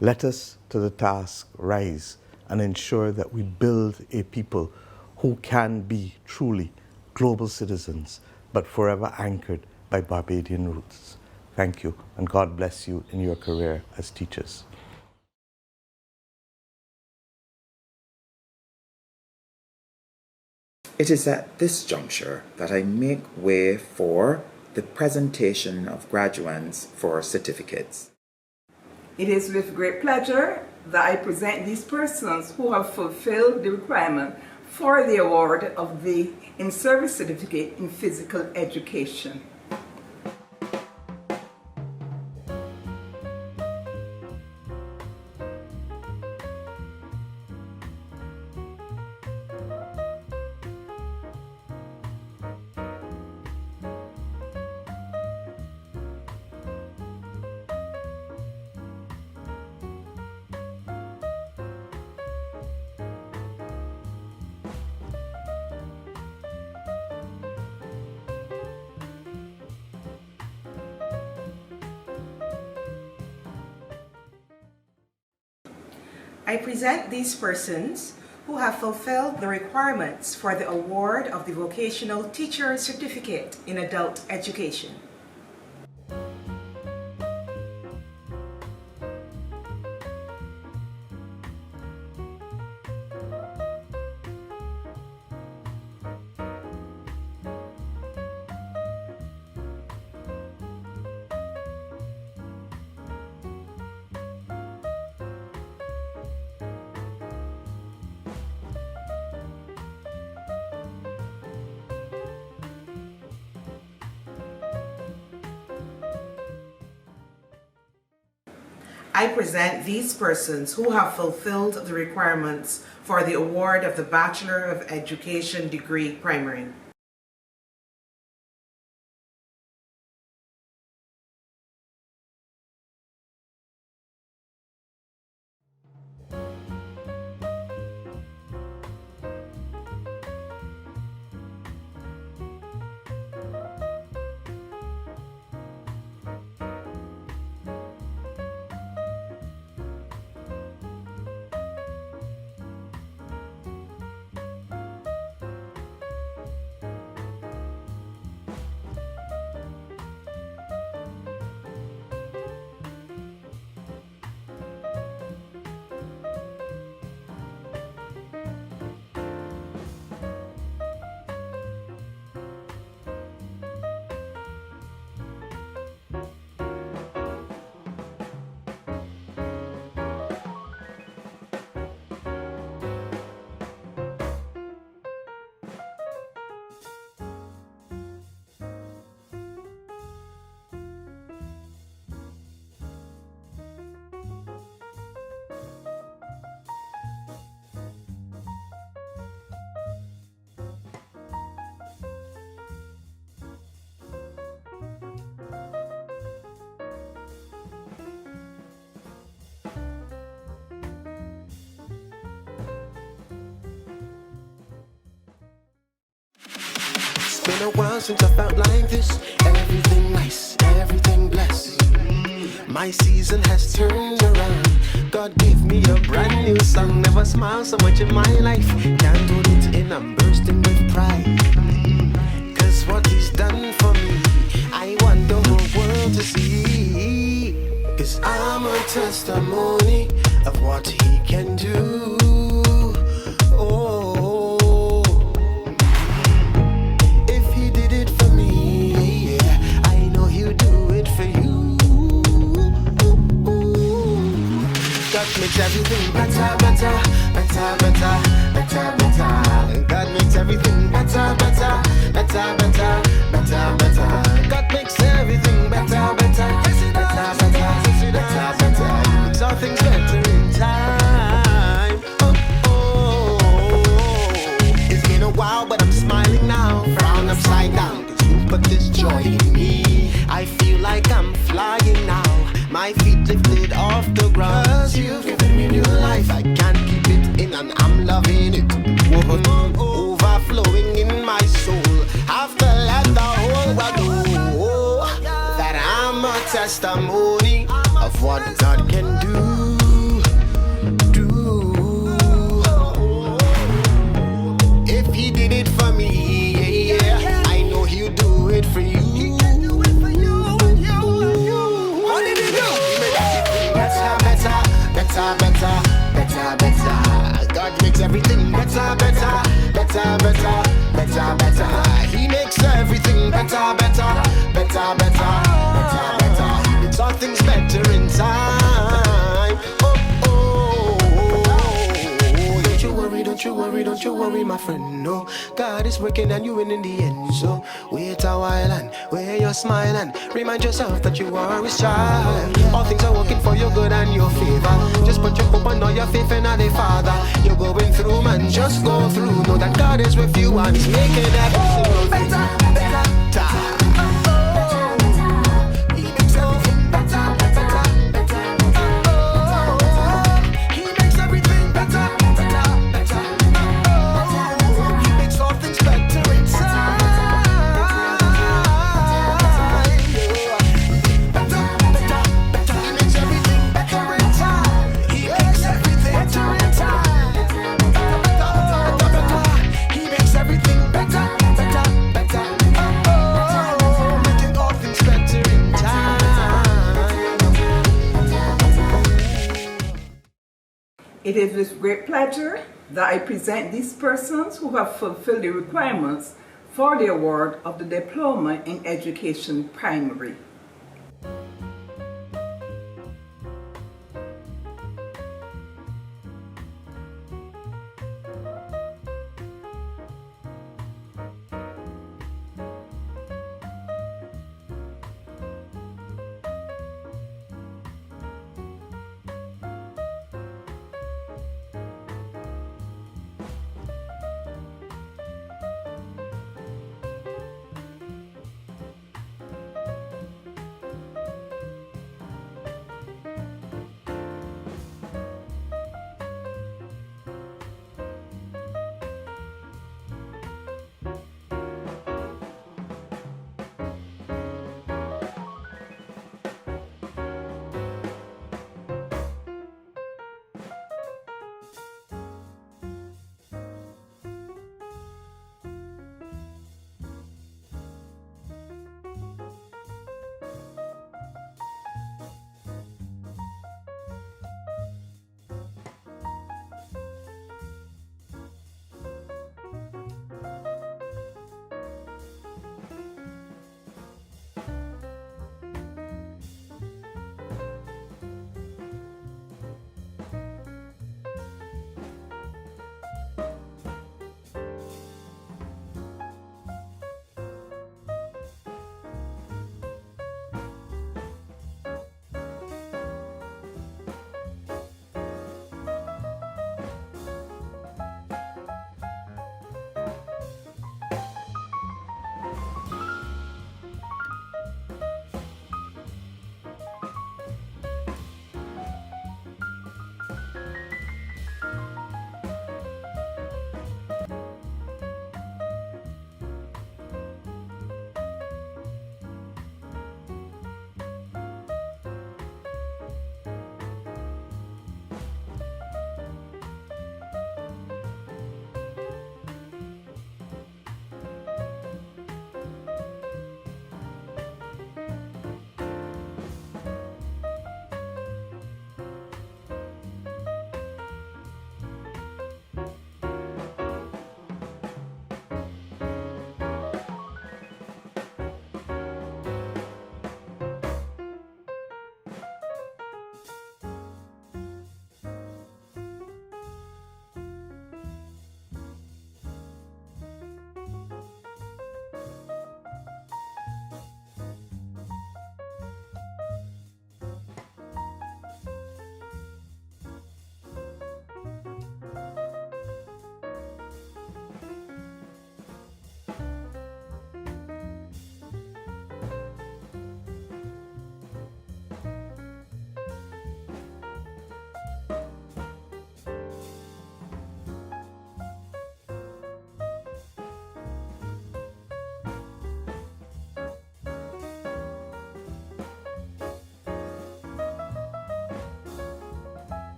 Let us to the task rise and ensure that we build a people who can be truly global citizens, but forever anchored by Barbadian roots. Thank you, and God bless you in your career as teachers. It is at this juncture that I make way for the presentation of graduates for certificates. It is with great pleasure that I present these persons who have fulfilled the requirement for the award of the In-Service Certificate in Physical Education. I present these persons who have fulfilled the requirements for the award of the Vocational Teacher Certificate in Adult Education. I present these persons who have fulfilled the requirements for the award of the Bachelor of Education degree primary. Been a while since I felt like this. Everything nice, everything blessed. My season has turned around. God gave me a brand new song. Never smiled so much in my life. Can't hold it in, I'm bursting with pride. Cause what he's done for me, I want the whole world to see. Cause I'm a testimony of what he can do. Makes everything better, better, better, better, better, better. God makes everything better, better, better, better, better, better. God makes everything better, better, better, better, better, better. He makes all things better in time. Oh, oh. It's been a while, but I'm smiling now. Frown upside down, 'cause you put this joy in me. I feel like I'm flying now. My feet lifted off the ground. 'Cause you've given me new life. I can't keep it in and I'm loving it. Overflowing in my soul. Have to let the whole world know that I'm a testimony of what God can do. If he did it for me, yeah, I know he'll do it for you. Better, better, better, better. God makes everything better, better, better, better, better, better. He makes everything better, better, better, better, better, better. He makes all things better in time. don't you worry, my friend, no. God is working and you win in the end. So wait a while and wear your smile and remind yourself that you are his child. All things are working for your good and your favor. Just put your hope and all your faith in the Father. You're going through, man, just go through. Know that God is with you and he's making everything better, better. It is with great pleasure that I present these persons who have fulfilled the requirements for the award of the Diploma in Education Primary.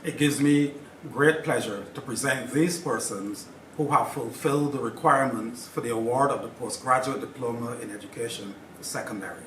It gives me great pleasure to present these persons who have fulfilled the requirements for the award of the Postgraduate Diploma in Education for Secondary.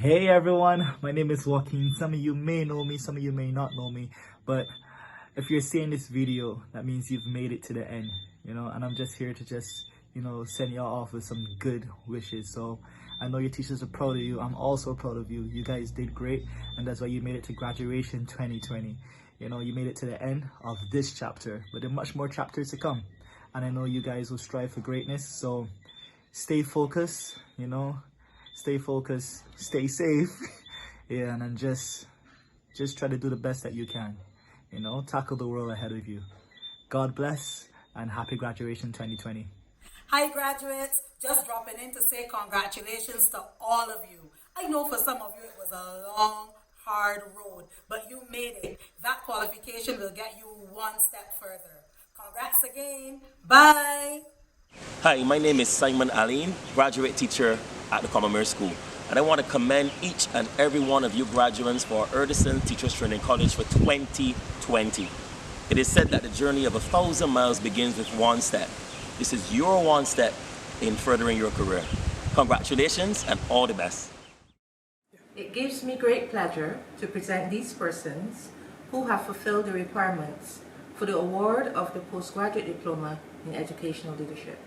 Hey everyone, my name is Joaquin. Some of you may know me, some of you may not know me, but if you're seeing this video, that means you've made it to the end, and I'm just here to send y'all off with some good wishes. So I know your teachers are proud of you. I'm also proud of you. You guys did great, and that's why you made it to graduation 2020. You made it to the end of this chapter, but there are much more chapters to come, and I know you guys will strive for greatness. So stay focused, stay focused, stay safe, yeah, and then just try to do the best that you can, tackle the world ahead of you. God bless, and happy graduation 2020. Hi graduates, just dropping in to say congratulations to all of you. I know for some of you it was a long, hard road, but you made it. That qualification will get you one step further. Congrats again. Bye. Hi, my name is Simon Aline, graduate teacher at the Commonwealth School. And I want to commend each and every one of you graduates for Erdiston Teachers Training College for 2020. It is said that the journey of 1,000 miles begins with one step. This is your one step in furthering your career. Congratulations and all the best. It gives me great pleasure to present these persons who have fulfilled the requirements for the award of the Postgraduate Diploma in Educational Leadership.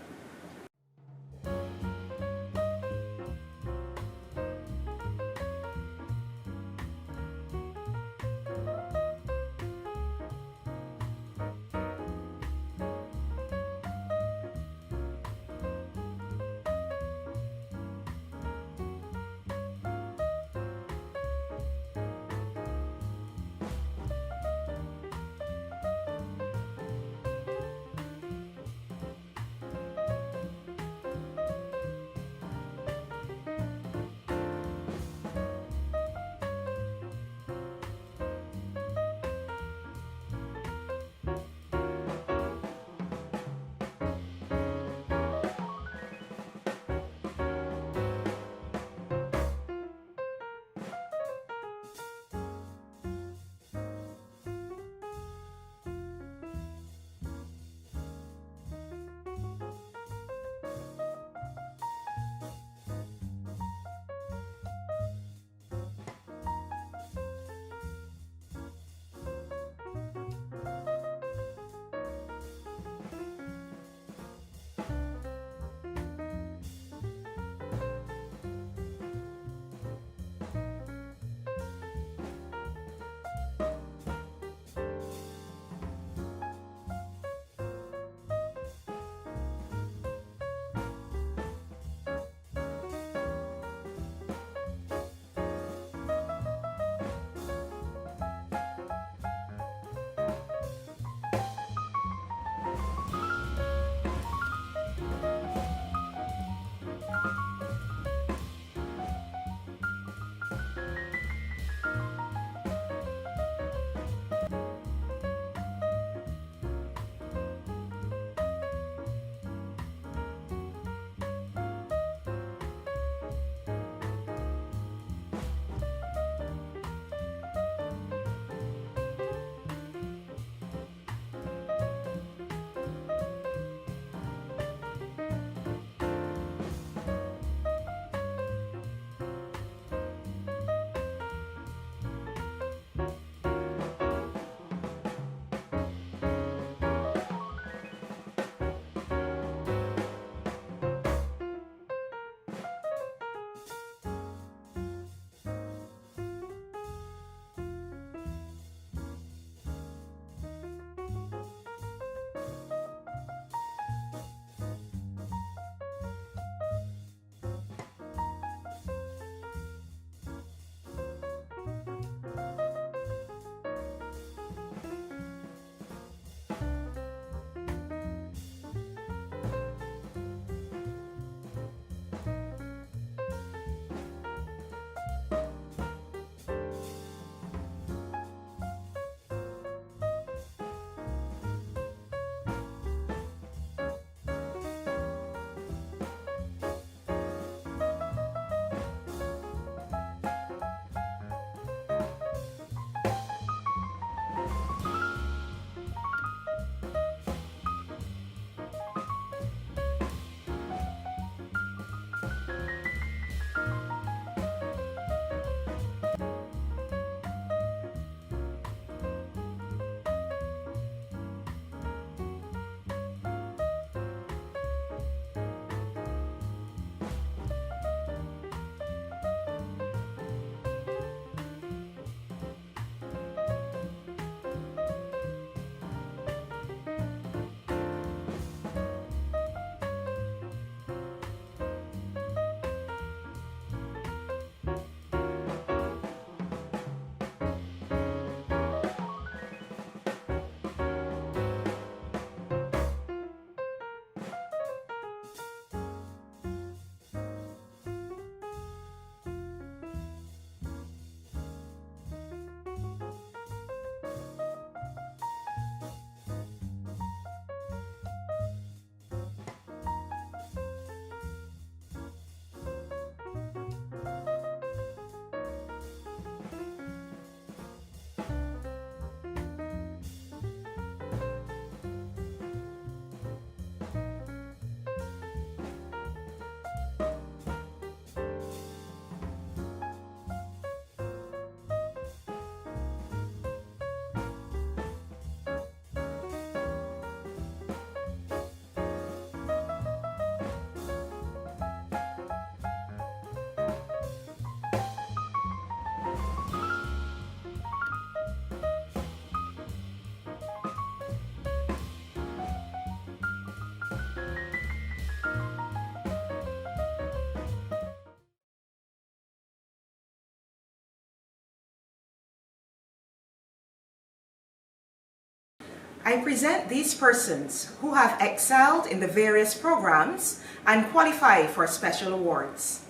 I present these persons who have excelled in the various programs and qualify for special awards.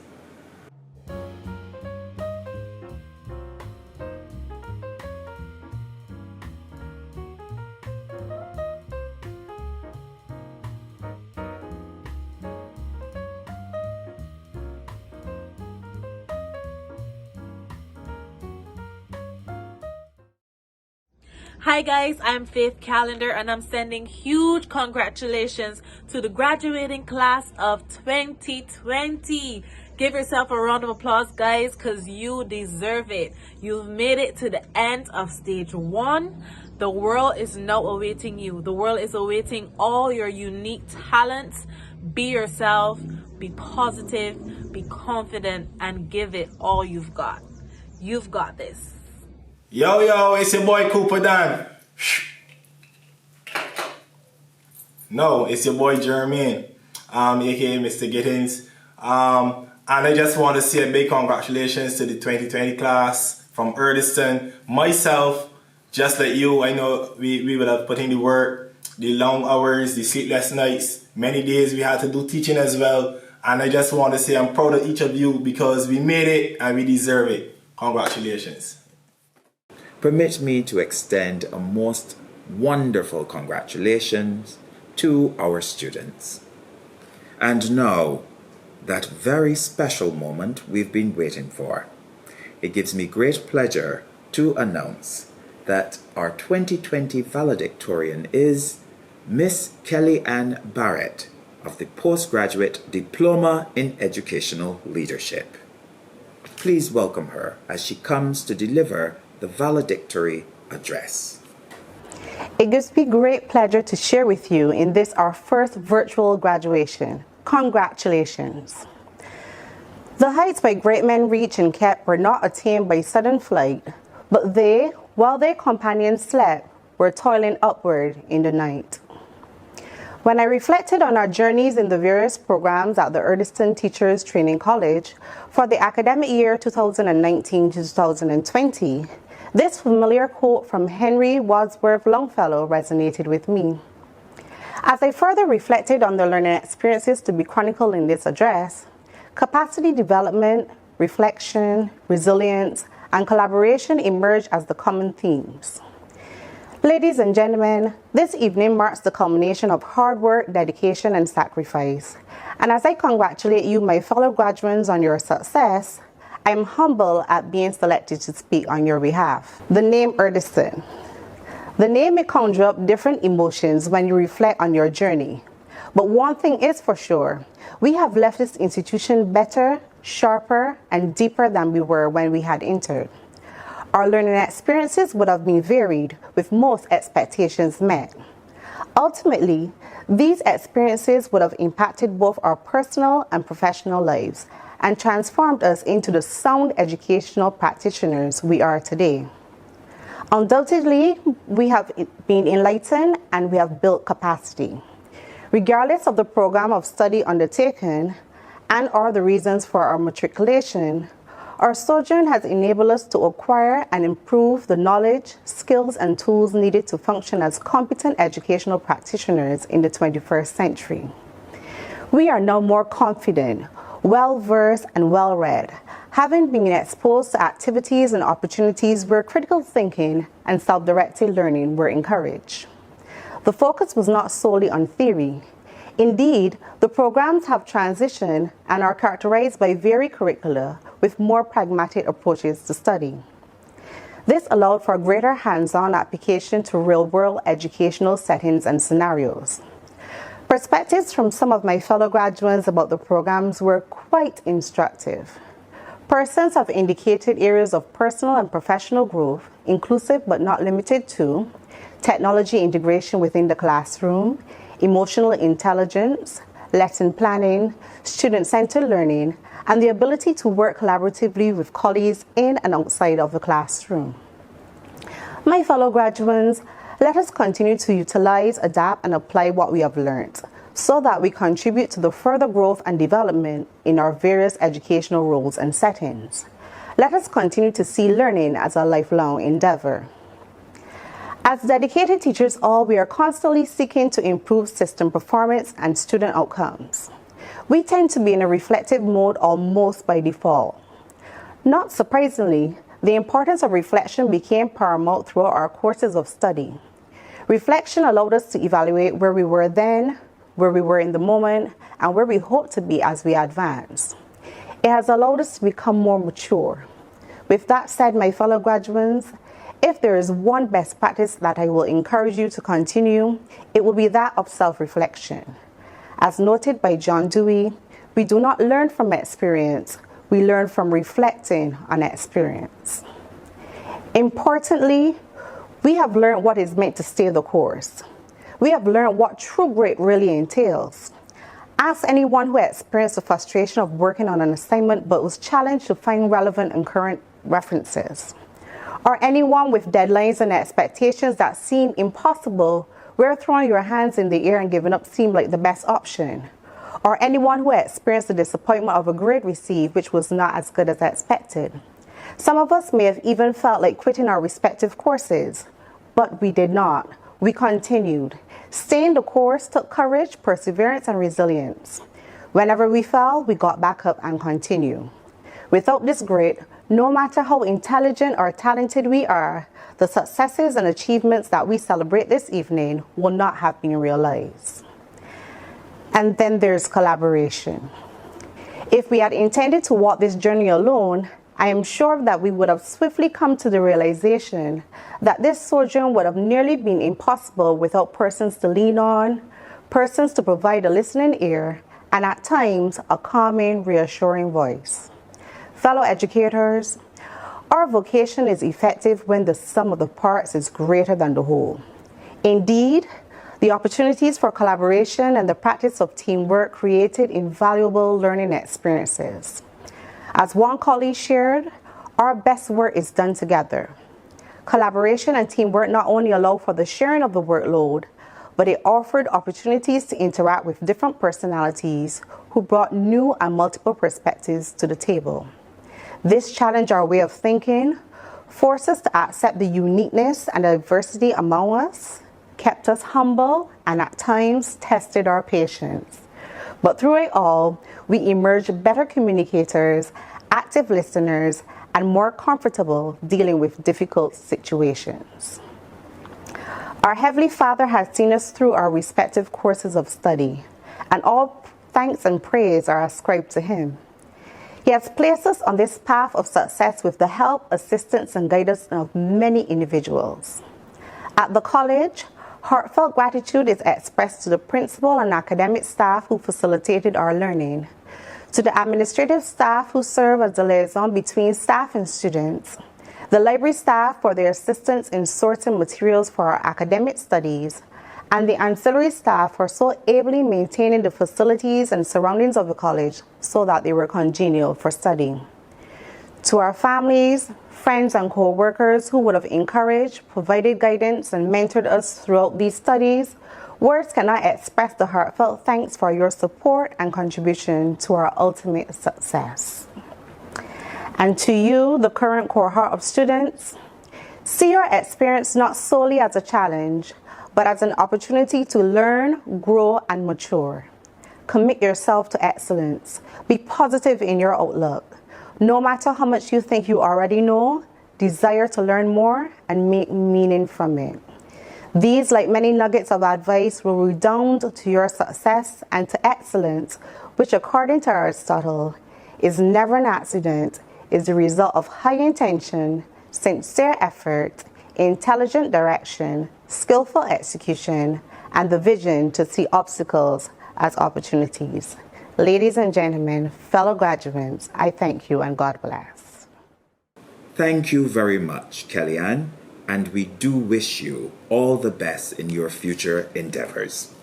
Hi guys, I'm Faith Calendar and I'm sending huge congratulations to the graduating class of 2020. Give yourself a round of applause, guys, because you deserve it. You've made it to the end of stage 1. The world is now awaiting you. The world is awaiting all your unique talents. Be yourself, be positive, be confident, and give it all you've got. You've got this. Yo, it's your boy Cooper Dan. No, it's your boy Jermaine, aka Mr. Gittins. And I just want to say a big congratulations to the 2020 class from Erdiston. Myself, just like you, I know we would have put in the work, the long hours, the sleepless nights. Many days we had to do teaching as well. And I just want to say I'm proud of each of you because we made it and we deserve it. Congratulations. Permit me to extend a most wonderful congratulations to our students. And now, that very special moment we've been waiting for. It gives me great pleasure to announce that our 2020 valedictorian is Miss Kelly Ann Barrett of the Postgraduate Diploma in Educational Leadership. Please welcome her as she comes to deliver the valedictory address. It gives me great pleasure to share with you in this our first virtual graduation. Congratulations. The heights my great men reached and kept were not attained by sudden flight, but they, while their companions slept, were toiling upward in the night. When I reflected on our journeys in the various programs at the Erdiston Teachers Training College for the academic year 2019 to 2020, this familiar quote from Henry Wadsworth Longfellow resonated with me. As I further reflected on the learning experiences to be chronicled in this address, capacity development, reflection, resilience, and collaboration emerged as the common themes. Ladies and gentlemen, this evening marks the culmination of hard work, dedication, and sacrifice. And as I congratulate you, my fellow graduates, on your success, I am humble at being selected to speak on your behalf. The name Erdiston. The name may conjure up different emotions when you reflect on your journey. But one thing is for sure, we have left this institution better, sharper, and deeper than we were when we had entered. Our learning experiences would have been varied, with most expectations met. Ultimately, these experiences would have impacted both our personal and professional lives and transformed us into the sound educational practitioners we are today. Undoubtedly, we have been enlightened and we have built capacity. Regardless of the program of study undertaken and/or the reasons for our matriculation, our sojourn has enabled us to acquire and improve the knowledge, skills, and tools needed to function as competent educational practitioners in the 21st century. We are now more confident, well-versed, and well-read, having been exposed to activities and opportunities where critical thinking and self-directed learning were encouraged. The focus was not solely on theory. Indeed, the programs have transitioned and are characterized by varied curricula with more pragmatic approaches to study. This allowed for greater hands-on application to real-world educational settings and scenarios. Perspectives from some of my fellow graduates about the programs were quite instructive. Persons have indicated areas of personal and professional growth, inclusive but not limited to technology integration within the classroom, emotional intelligence, lesson planning, student-centered learning, and the ability to work collaboratively with colleagues in and outside of the classroom. My fellow graduates, let us continue to utilize, adapt, and apply what we have learned so that we contribute to the further growth and development in our various educational roles and settings. Let us continue to see learning as a lifelong endeavor. As dedicated teachers all, we are constantly seeking to improve system performance and student outcomes. We tend to be in a reflective mode almost by default. Not surprisingly, the importance of reflection became paramount throughout our courses of study. Reflection allowed us to evaluate where we were then, where we were in the moment, and where we hope to be as we advance. It has allowed us to become more mature. With that said, my fellow graduates, if there is one best practice that I will encourage you to continue, it will be that of self-reflection. As noted by John Dewey, we do not learn from experience, we learn from reflecting on experience. Importantly, we have learned what is meant to stay the course. We have learned what true grit really entails. Ask anyone who experienced the frustration of working on an assignment but was challenged to find relevant and current references. Or anyone with deadlines and expectations that seem impossible, where throwing your hands in the air and giving up seemed like the best option. Or anyone who experienced the disappointment of a grade received which was not as good as expected. Some of us may have even felt like quitting our respective courses, but we did not. We continued. Staying the course took courage, perseverance, and resilience. Whenever we fell, we got back up and continued. Without this grit, no matter how intelligent or talented we are, the successes and achievements that we celebrate this evening will not have been realized. And then there's collaboration. If we had intended to walk this journey alone, I am sure that we would have swiftly come to the realization that this sojourn would have nearly been impossible without persons to lean on, persons to provide a listening ear, and at times a calming, reassuring voice. Fellow educators, our vocation is effective when the sum of the parts is greater than the whole. Indeed, the opportunities for collaboration and the practice of teamwork created invaluable learning experiences. As one colleague shared, our best work is done together. Collaboration and teamwork not only allow for the sharing of the workload, but it offered opportunities to interact with different personalities who brought new and multiple perspectives to the table. This challenged our way of thinking, forced us to accept the uniqueness and diversity among us, kept us humble, and at times tested our patience. But through it all, we emerged better communicators, active listeners, and more comfortable dealing with difficult situations. Our Heavenly Father has seen us through our respective courses of study, and all thanks and praise are ascribed to Him. He has placed us on this path of success with the help, assistance, and guidance of many individuals. At the college, heartfelt gratitude is expressed to the principal and academic staff who facilitated our learning, to the administrative staff who serve as the liaison between staff and students, the library staff for their assistance in sorting materials for our academic studies, and the ancillary staff for so ably maintaining the facilities and surroundings of the college so that they were congenial for study. To our families, friends, and co-workers who would have encouraged, provided guidance, and mentored us throughout these studies, words cannot express the heartfelt thanks for your support and contribution to our ultimate success. And to you, the current cohort of students, see your experience not solely as a challenge, but as an opportunity to learn, grow, and mature. Commit yourself to excellence. Be positive in your outlook. No matter how much you think you already know, desire to learn more and make meaning from it. These, like many nuggets of advice, will redound to your success and to excellence, which, according to Aristotle, is never an accident, is the result of high intention, sincere effort, intelligent direction, skillful execution, and the vision to see obstacles as opportunities. Ladies and gentlemen, fellow graduates, I thank you and God bless. Thank you very much, Kellyanne, and we do wish you all the best in your future endeavors.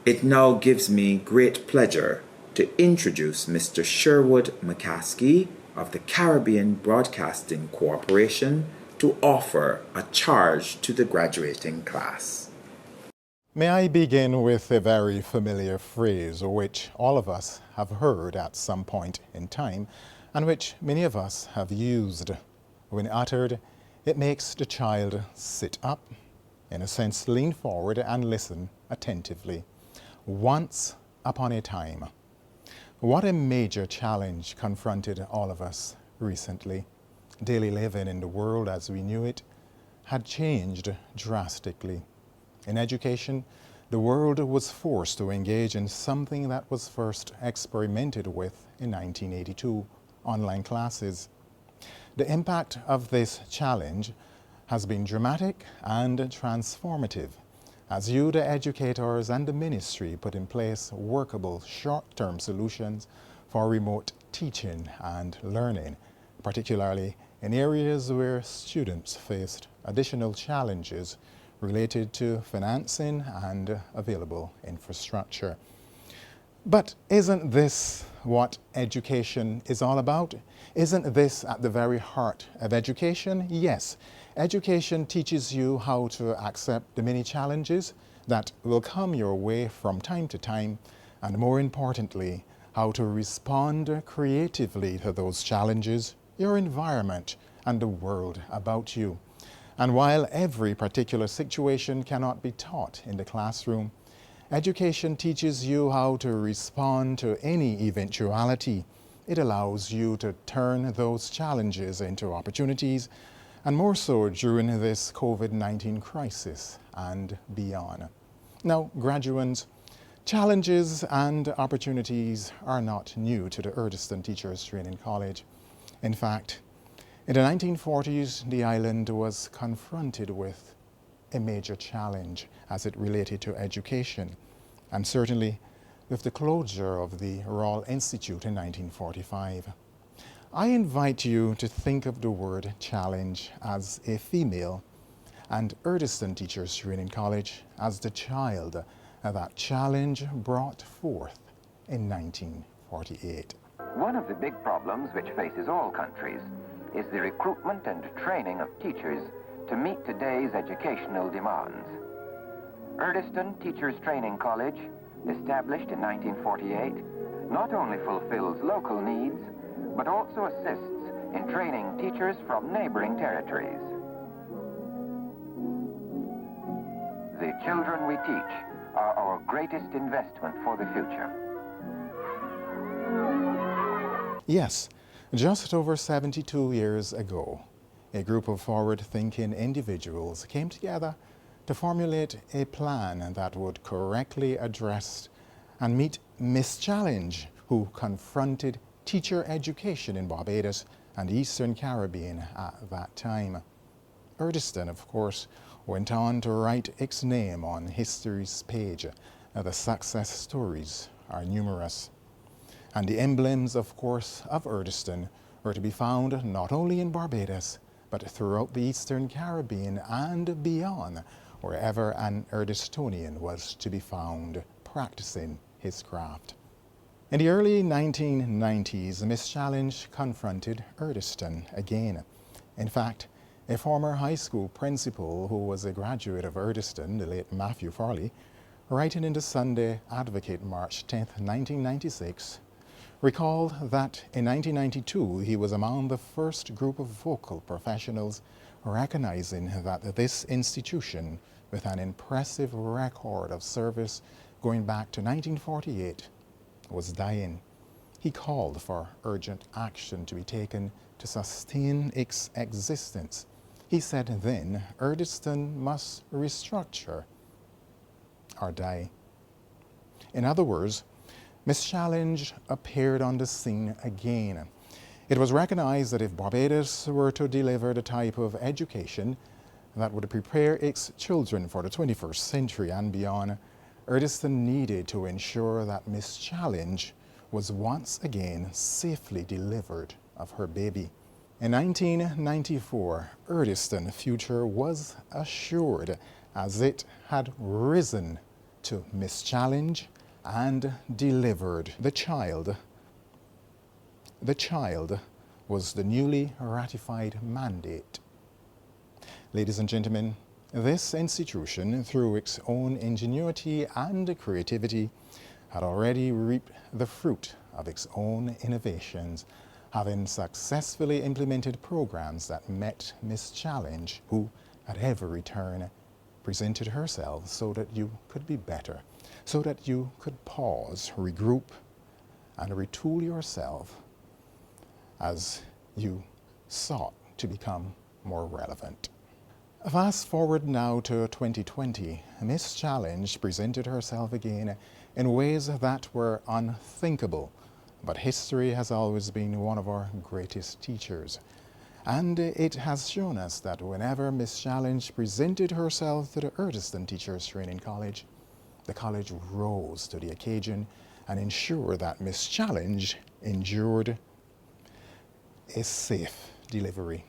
It now gives me great pleasure to introduce Mr. Sherwood McCaskey of the Caribbean Broadcasting Corporation to offer a charge to the graduating class. May I begin with a very familiar phrase which all of us have heard at some point in time and which many of us have used. When uttered, it makes the child sit up in a sense, lean forward and listen attentively. Once upon a time, what a major challenge confronted all of us recently. Daily living in the world as we knew it had changed drastically. In education, the world was forced to engage in something that was first experimented with in 1982, online classes. The impact of this challenge has been dramatic and transformative as you, the educators, and the ministry put in place workable short-term solutions for remote teaching and learning, particularly in areas where students faced additional challenges related to financing and available infrastructure. But isn't this what education is all about? Isn't this at the very heart of education? Yes. Education teaches you how to accept the many challenges that will come your way from time to time, and more importantly, how to respond creatively to those challenges, your environment, and the world about you. And while every particular situation cannot be taught in the classroom, education teaches you how to respond to any eventuality. It allows you to turn those challenges into opportunities, and more so during this COVID-19 crisis and beyond. Now, graduates, challenges and opportunities are not new to the Erdiston Teachers Training College. In fact, in the 1940s, the island was confronted with a major challenge as it related to education, and certainly with the closure of the Royal Institute in 1945. I invite you to think of the word challenge as a female and Erdiston Teachers Training College as the child that challenge brought forth in 1948. One of the big problems which faces all countries is the recruitment and training of teachers to meet today's educational demands. Erdiston Teachers Training College, established in 1948, not only fulfills local needs, but also assists in training teachers from neighboring territories. The children we teach are our greatest investment for the future. Yes, just over 72 years ago, a group of forward-thinking individuals came together to formulate a plan that would correctly address and meet Miss Challenge, who confronted teacher education in Barbados and Eastern Caribbean at that time. Erdiston, of course, went on to write its name on history's page. The success stories are numerous. And the emblems, of course, of Erdiston were to be found not only in Barbados, but throughout the Eastern Caribbean and beyond, wherever an Erdistonian was to be found practicing his craft. In the early 1990s, Miss Challenge confronted Erdiston again. In fact, a former high school principal who was a graduate of Erdiston, the late Matthew Farley, writing in the Sunday Advocate March 10, 1996, recalled that in 1992 he was among the first group of vocal professionals recognizing that this institution, with an impressive record of service going back to 1948, was dying. He called for urgent action to be taken to sustain its existence. He said then Erdiston must restructure or die. In other words, Miss Challenge appeared on the scene again. It was recognized that if Barbados were to deliver the type of education that would prepare its children for the 21st century and beyond, Erdiston needed to ensure that Miss Challenge was once again safely delivered of her baby. In 1994, Erdiston's future was assured as it had risen to Miss Challenge and delivered the child. The child was the newly ratified mandate. Ladies and gentlemen, this institution, through its own ingenuity and creativity, had already reaped the fruit of its own innovations, having successfully implemented programs that met Miss Challenge, who, at every turn, presented herself so that you could be better, so that you could pause, regroup, and retool yourself as you sought to become more relevant. Fast forward now to 2020, Miss Challenge presented herself again in ways that were unthinkable, but history has always been one of our greatest teachers. And it has shown us that whenever Miss Challenge presented herself to the Erdiston Teachers Training College, the college rose to the occasion and ensured that Miss Challenge endured a safe delivery.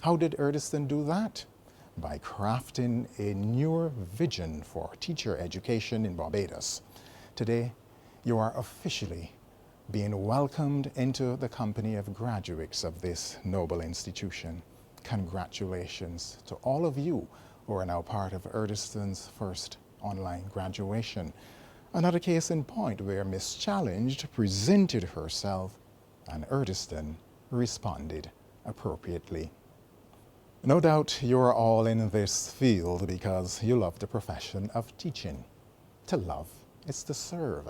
How did Erdiston do that? By crafting a newer vision for teacher education in Barbados. Today, you are officially being welcomed into the company of graduates of this noble institution. Congratulations to all of you who are now part of Erdiston's first online graduation. Another case in point where Miss Challenge presented herself and Erdiston responded appropriately. No doubt you're all in this field because you love the profession of teaching. To love is to serve.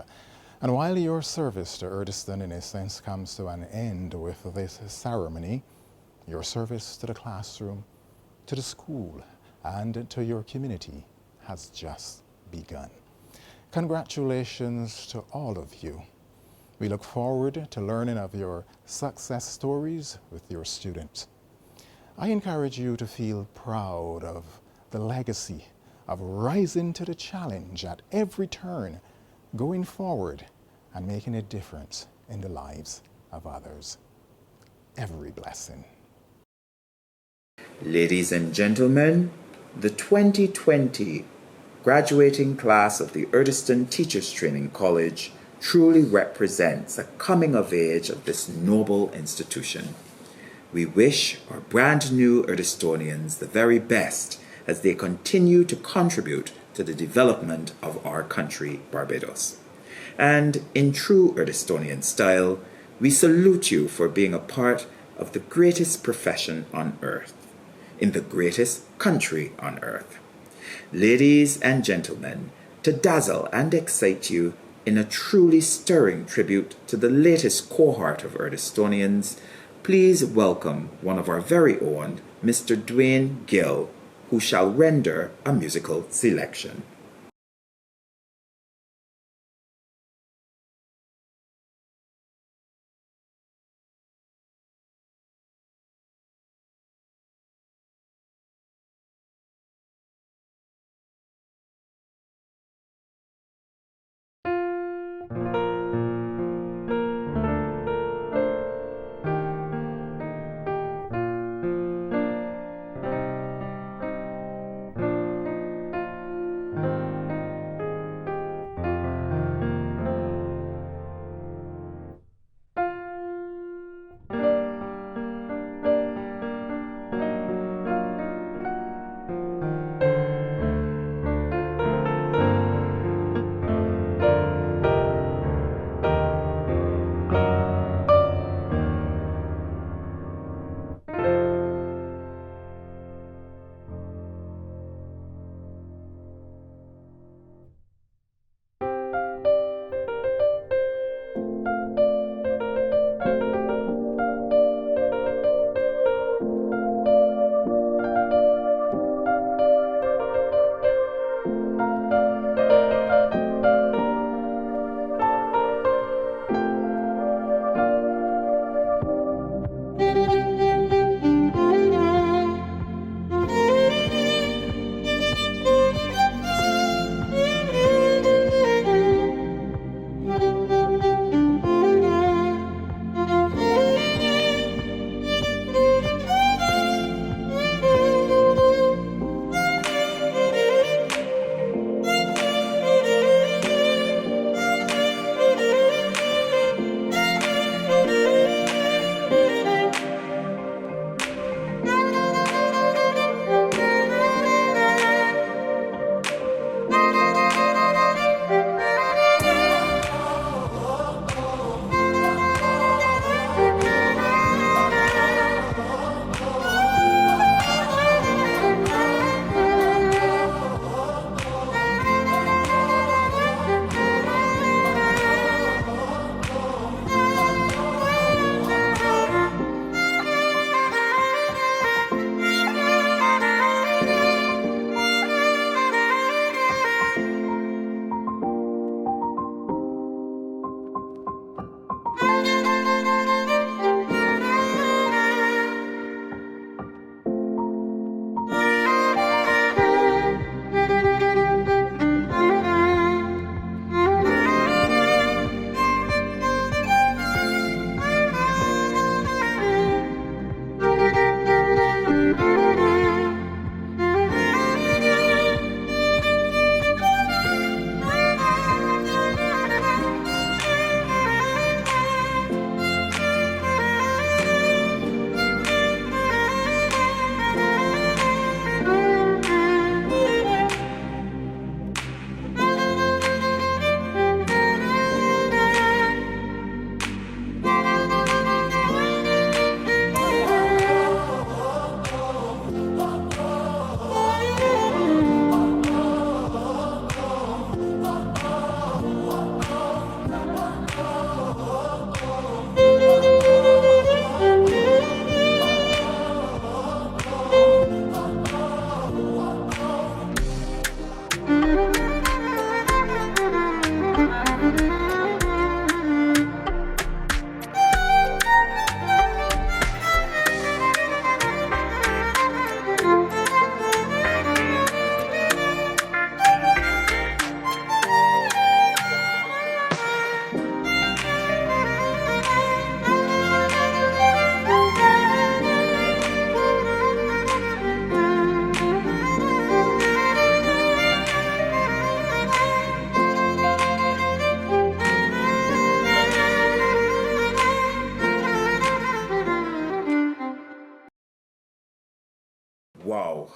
And while your service to Erdiston in a sense comes to an end with this ceremony, your service to the classroom, to the school, and to your community has just begun. Congratulations to all of you. We look forward to learning of your success stories with your students. I encourage you to feel proud of the legacy of rising to the challenge at every turn, going forward and making a difference in the lives of others. Every blessing. Ladies and gentlemen, the 2020 graduating class of the Erdiston Teachers Training College truly represents a coming of age of this noble institution. We wish our brand new Erdistonians the very best as they continue to contribute to the development of our country, Barbados. And in true Erdistonian style, we salute you for being a part of the greatest profession on earth, in the greatest country on earth. Ladies and gentlemen, to dazzle and excite you in a truly stirring tribute to the latest cohort of Erdistonians, please welcome one of our very own, Mr. Dwayne Gill, who shall render a musical selection.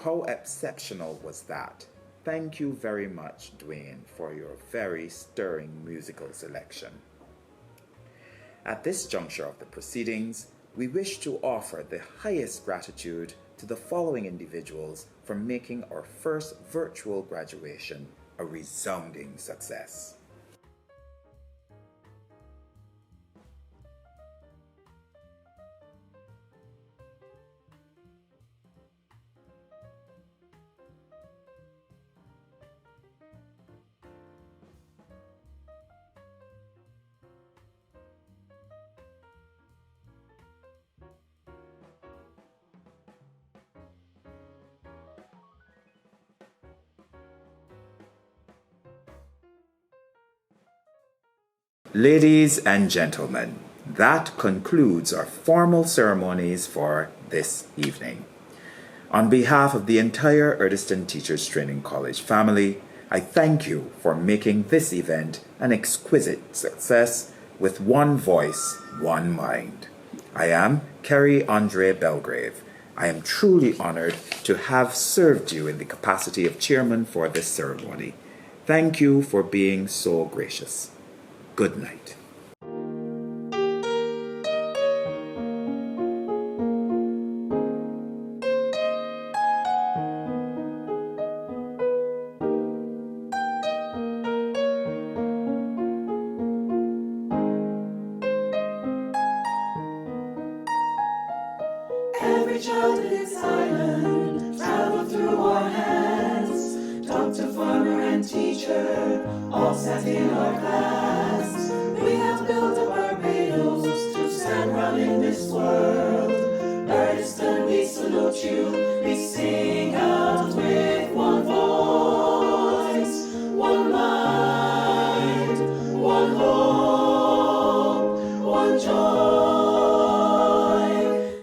how exceptional was that? Thank you very much, Dwayne, for your very stirring musical selection. At this juncture of the proceedings, we wish to offer the highest gratitude to the following individuals for making our first virtual graduation a resounding success. Ladies and gentlemen, that concludes our formal ceremonies for this evening. On behalf of the entire Erdiston Teachers Training College family, I thank you for making this event an exquisite success with one voice, one mind. I am Kerry Andre Belgrave. I am truly honored to have served you in the capacity of chairman for this ceremony. Thank you for being so gracious. Good night. Every child in this island travel through our hands. Doctor, farmer, and teacher all sat in our class.